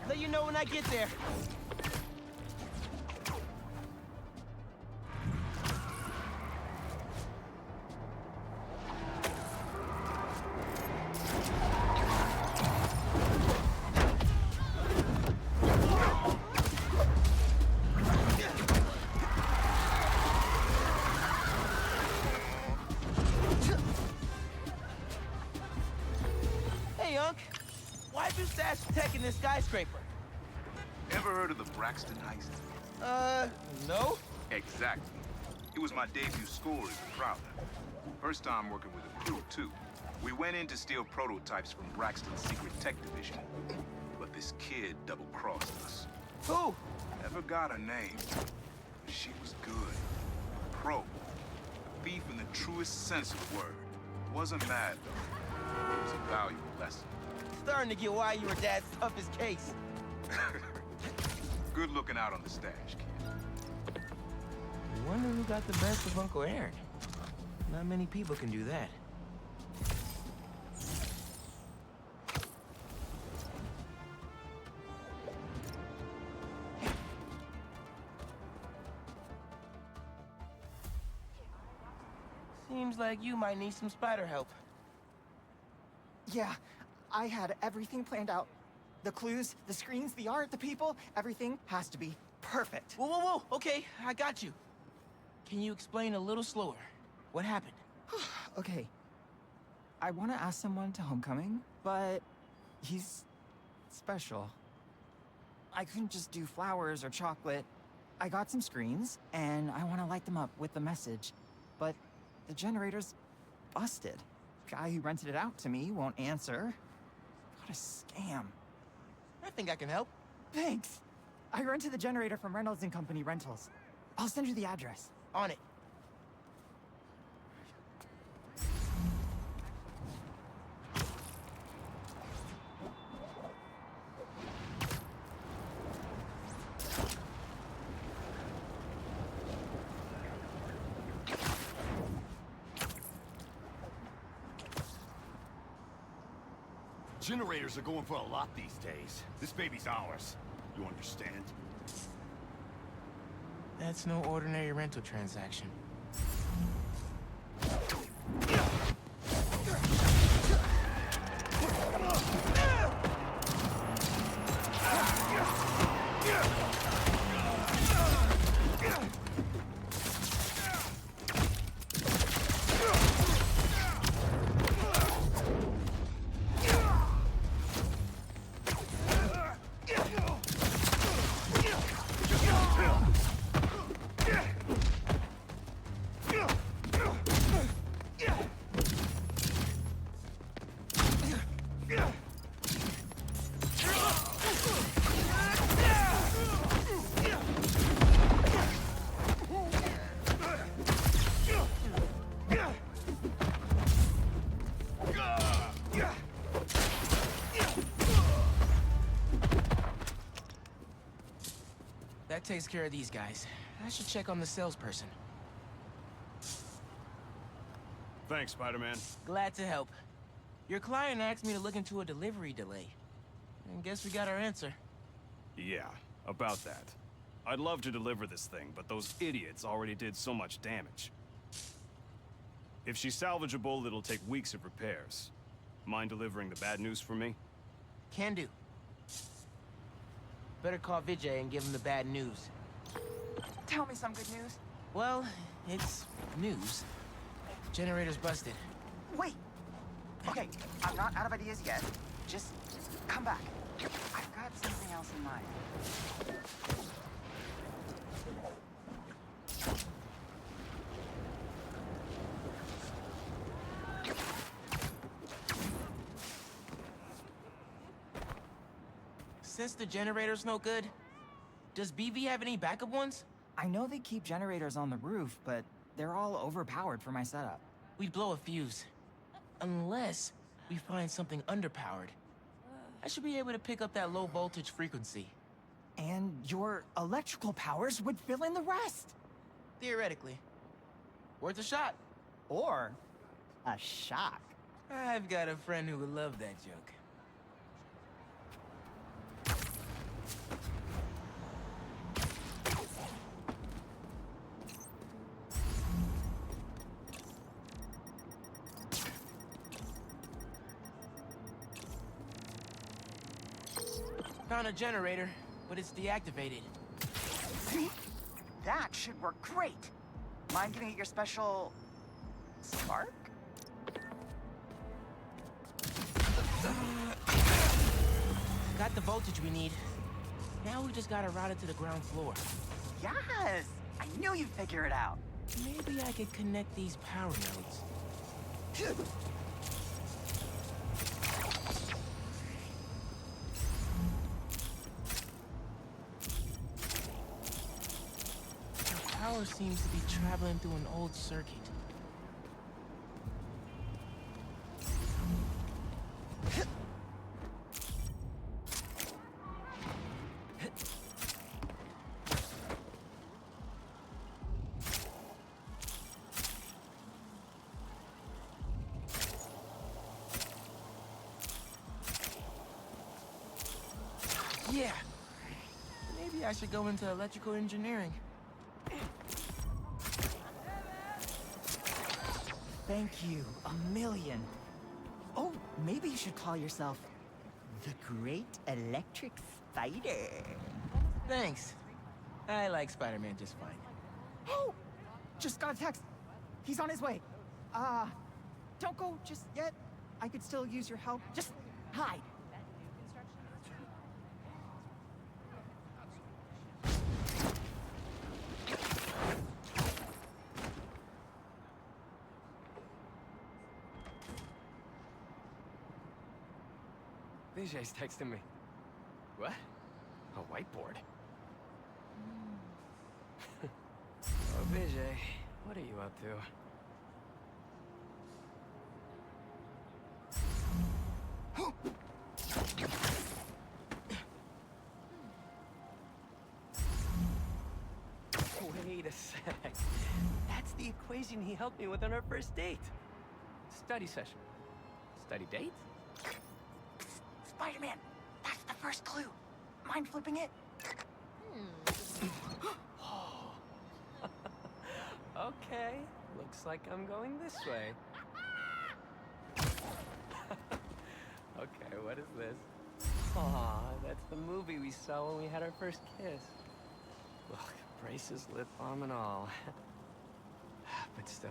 Let you know when I get there. Hey, Unc. Why'd you stash tech in this skyscraper? Ever heard of the Braxton heist? No? Exactly. It was my debut score as a Prowler. First time working with a crew, too. We went in to steal prototypes from Braxton's secret tech division. But this kid double-crossed us. Who? Never got her name. But she was good. Pro. A thief in the truest sense of the word. Wasn't mad, though. It was a valuable lesson. Starting to get why you were Dad's toughest case. Good looking out on the stash, kid. I wonder who got the best of Uncle Aaron. Not many people can do that. Seems like you might need some spider help. Yeah, I had everything planned out. The clues, the screens, the art, the people, everything has to be perfect. Whoa, whoa, whoa! Okay, I got you. Can you explain a little slower? What happened? Okay. I want to ask someone to homecoming, but he's special. I couldn't just do flowers or chocolate. I got some screens, and I want to light them up with the message. But the generator's busted. Guy who rented it out to me won't answer. What a scam. I think I can help. Thanks. I rented the generator from Reynolds & Company Rentals. I'll send you the address. On it. Generators are going for a lot these days. This baby's ours. You understand? That's no ordinary rental transaction. That takes care of these guys. I should check on the salesperson. Thanks. Thanks, Spider-Man. Glad to help. Your client asked me to look into a delivery delay. And guess we got our answer. Yeah, about that. I'd love to deliver this thing, but those idiots already did so much damage. If she's salvageable, it'll take weeks of repairs. Mind delivering the bad news for me? Can do. Better call Vijay and give him the bad news. Tell me some good news. Well, it's news. Generator's busted. Wait! Okay, I'm not out of ideas yet. Just come back. I've got something else in mind. Since the generator's no good, does BV have any backup ones? I know they keep generators on the roof, but they're all overpowered for my setup. We'd blow a fuse. Unless we find something underpowered. I should be able to pick up that low voltage frequency. And your electrical powers would fill in the rest. Theoretically. Worth a shot. Or a shock. I've got a friend who would love that joke. Found a generator, but it's deactivated. See? That should work great. Mind giving it your special... spark? Got the voltage we need. Now we just gotta route it to the ground floor. Yes! I knew you'd figure it out. Maybe I could connect these power nodes. The power seems to be traveling through an old circuit. Yeah. Maybe I should go into electrical engineering. Thank you, a million. Oh, maybe you should call yourself the Great Electric Spider. Thanks. I like Spider-Man just fine. Oh! Just got a text. He's on his way. Don't go just yet. I could still use your help. Just hide. Vijay's texting me. What? A whiteboard? Oh, Vijay, what are you up to? Wait a sec. That's the equation he helped me with on our first date. Study session. Study date? Spider-Man, that's the first clue. Mind flipping it? Okay, looks like I'm going this way. Okay, what is this? Aw, that's the movie we saw when we had our first kiss. Look, braces, lip balm, and all. But still,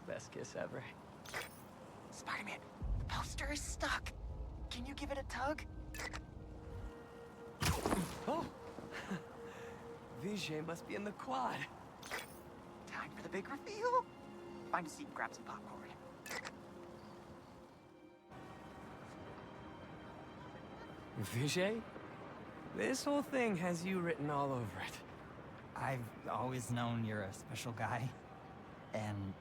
best kiss ever. Spider-Man, the poster is stuck. Can you give it a tug? Oh! Vijay must be in the quad. Time for the big reveal. Find a seat and grab some popcorn. Vijay? This whole thing has you written all over it. I've always known you're a special guy. And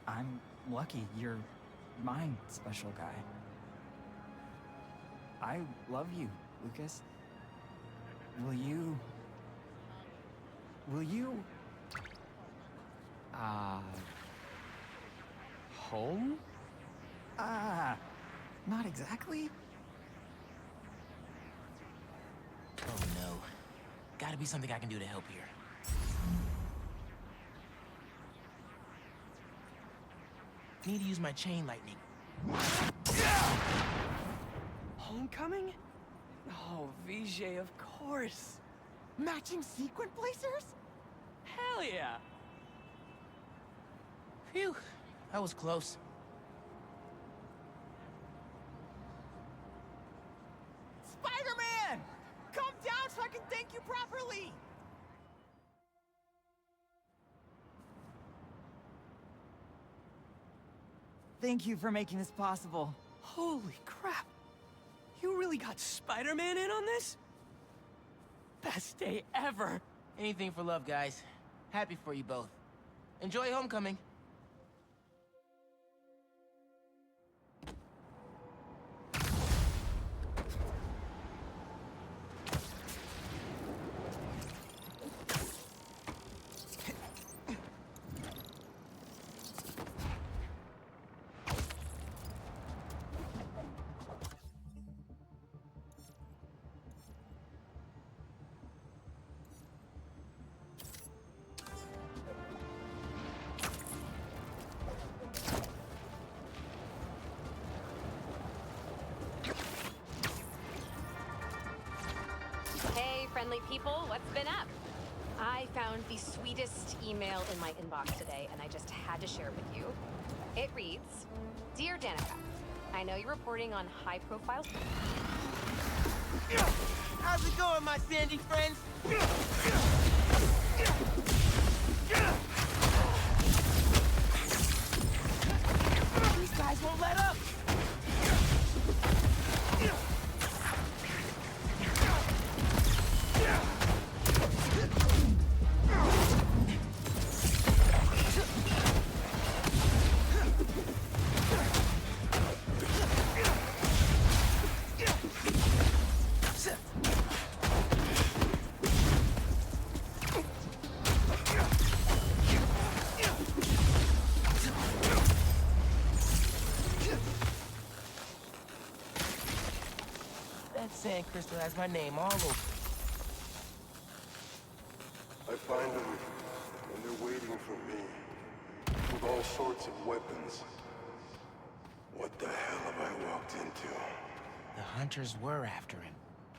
I'm lucky you're my special guy. I love you, Lucas. Will you... home? Not exactly. Oh no. Gotta be something I can do to help here. Need to use my chain lightning. Homecoming? Oh, Vijay, of course. Matching sequin placers? Hell yeah. Phew, that was close. Spider-Man! Come down so I can thank you properly! Thank you for making this possible. Holy crap. You really got Spider-Man in on this? Best day ever. Anything for love, guys. Happy for you both. Enjoy homecoming. Hey, friendly people, what's been up? I found the sweetest email in my inbox today, and I just had to share it with you. It reads, Dear Danica, I know you're reporting on high-profile... How's it going, my sandy friends? These guys won't let up! That sand crystal has my name all over. I find them, and they're waiting for me, with all sorts of weapons. What the hell have I walked into? The hunters were after him.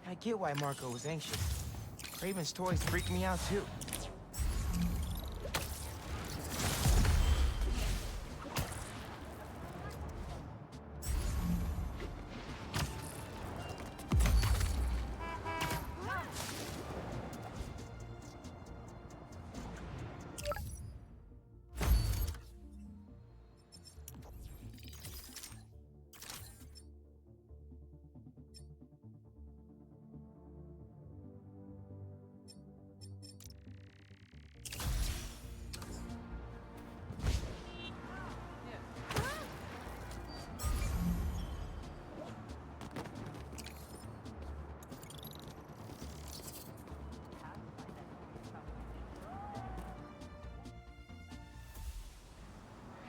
I get why Marco was anxious. Raven's toys freaked me out too.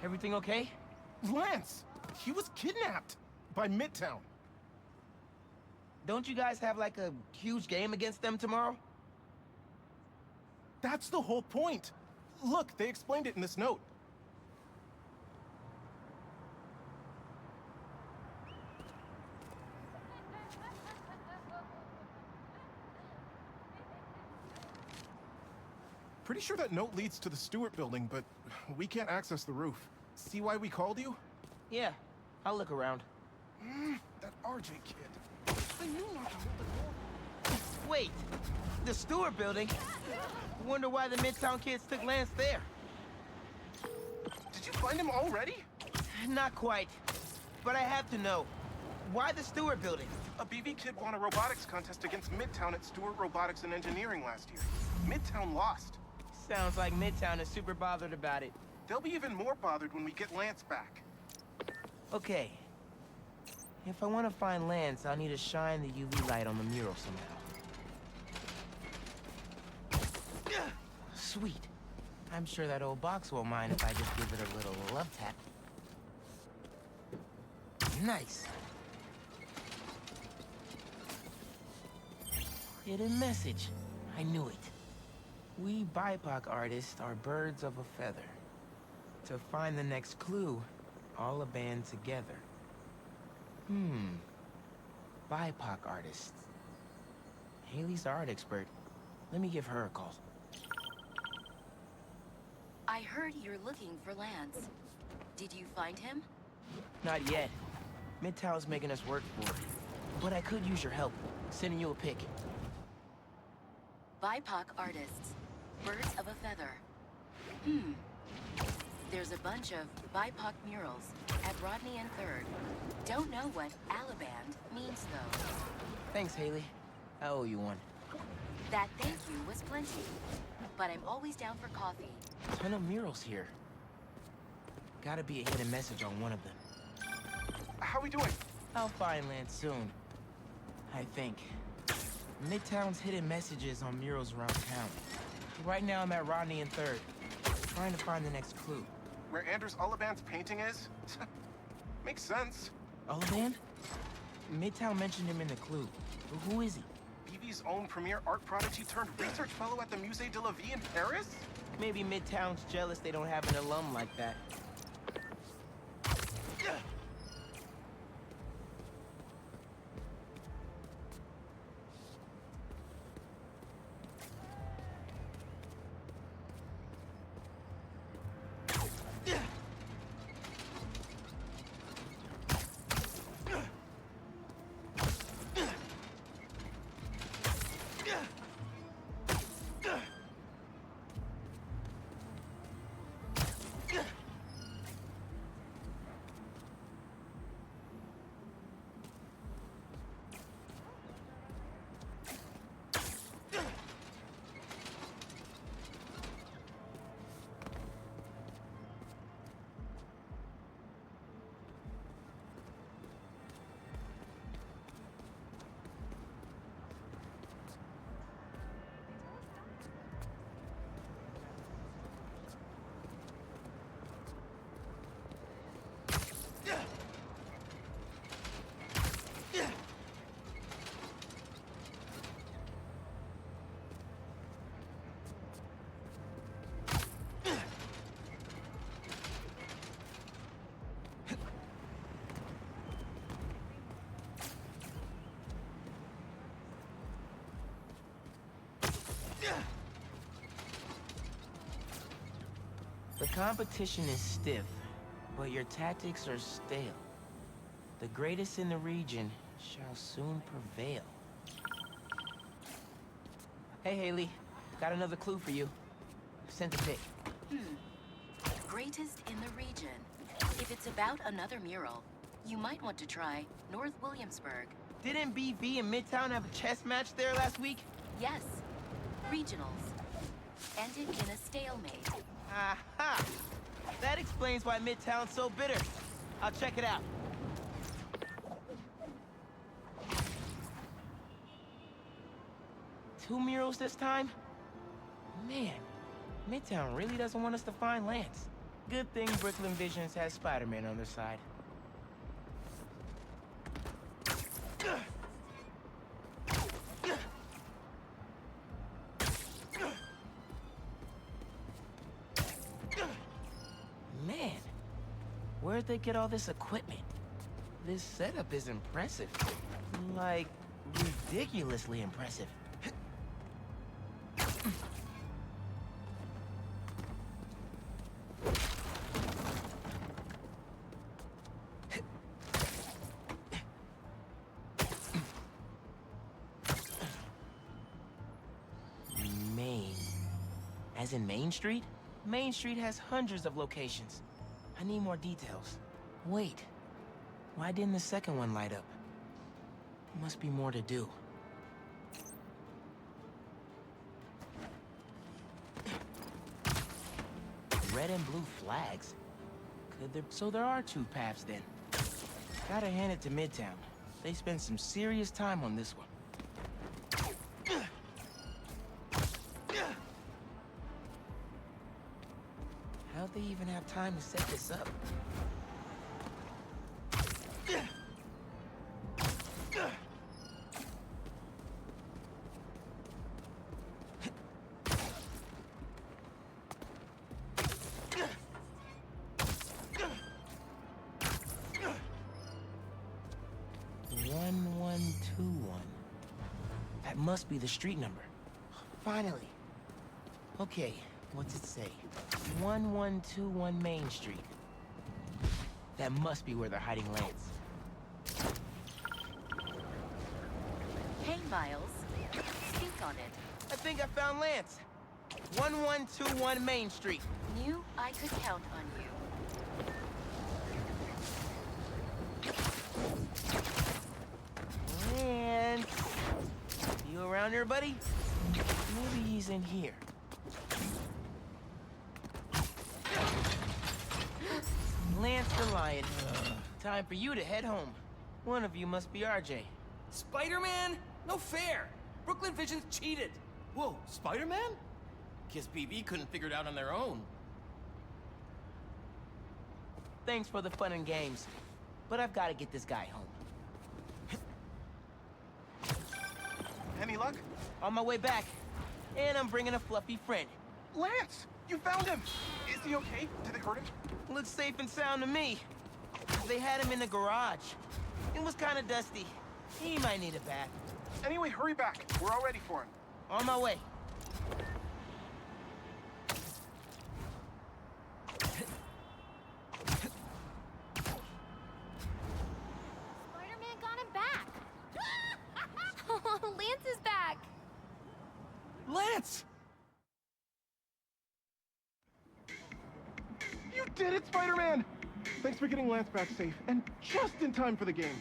Everything okay? Lance! He was kidnapped! By Midtown. Don't you guys have like a huge game against them tomorrow? That's the whole point! Look, they explained it in this note. Pretty sure that note leads to the Stewart building, but we can't access the roof. See why we called you? Yeah, I'll look around. That RJ kid. I knew not to hold the door. Wait, the Stewart building? Wonder why the Midtown kids took Lance there. Did you find him already? Not quite, but I have to know. Why the Stewart building? A BB kid won a robotics contest against Midtown at Stewart Robotics and Engineering last year. Midtown lost. Sounds like Midtown is super bothered about it. They'll be even more bothered when we get Lance back. Okay. If I want to find Lance, I'll need to shine the UV light on the mural somehow. Sweet. I'm sure that old box won't mind if I just give it a little love tap. Nice. Hidden message. I knew it. We BIPOC artists are birds of a feather. To find the next clue, all a band together. BIPOC artists. Haley's the art expert. Let me give her a call. I heard you're looking for Lance. Did you find him? Not yet. Midtown's making us work for it. But I could use your help. Sending you a pic. BIPOC artists. Birds of a feather. There's a bunch of BIPOC murals at Rodney and 3rd. Don't know what Alaband means, though. Thanks, Haley. I owe you one. That thank you was plenty. But I'm always down for coffee. Ton of murals here. Gotta be a hidden message on one of them. How we doing? I'll find Lance soon. I think. Midtown's hidden messages on murals around town. Right now I'm at Rodney and 3rd, trying to find the next clue. Where Anders Ullaband's painting is? Makes sense. Ullaband? Midtown mentioned him in the clue. But who is he? BV's own premier art prodigy turned research fellow at the Musée de la Vie in Paris? Maybe Midtown's jealous they don't have an alum like that. The competition is stiff, but your tactics are stale. The greatest in the region shall soon prevail. Hey, Haley. Got another clue for you. Sent a pic. Greatest in the region. If it's about another mural, you might want to try North Williamsburg. Didn't BV and Midtown have a chess match there last week? Yes. Regionals. Ended in a stalemate. Aha! That explains why Midtown's so bitter. I'll check it out. Two murals this time? Man, Midtown really doesn't want us to find Lance. Good thing Brooklyn Visions has Spider-Man on their side. Man, where'd they get all this equipment? This setup is impressive. Like, ridiculously impressive. Main. As in Main Street? Main Street has hundreds of locations. I need more details. Wait. Why didn't the second one light up? Must be more to do. Red and blue flags? So there are two paths then. Gotta hand it to Midtown. They spent some serious time on this one. How'd they even have time to set this up? That must be the street number. Finally. Okay, what's it say? 1121 Main Street. That must be where they're hiding Lance. Hey, Miles. Speak on it. I think I found Lance. 1121 Main Street. Knew I could count on you. Lance. You around here, buddy? Maybe he's in here. Lance the Lion. Time for you to head home. One of you must be RJ. Spider-Man? No fair! Brooklyn Vision's cheated! Whoa, Spider-Man? Guess BB couldn't figure it out on their own. Thanks for the fun and games, but I've got to get this guy home. Any luck? On my way back, and I'm bringing a fluffy friend. Lance! You found him! Is he okay? Did they hurt him? Looks safe and sound to me. They had him in the garage. It was kind of dusty. He might need a bath. Anyway, hurry back. We're all ready for him. On my way. Spider-Man got him back! Oh, Lance is back! Lance! You did it, Spider-Man! Thanks for getting Lance back safe, and just in time for the game.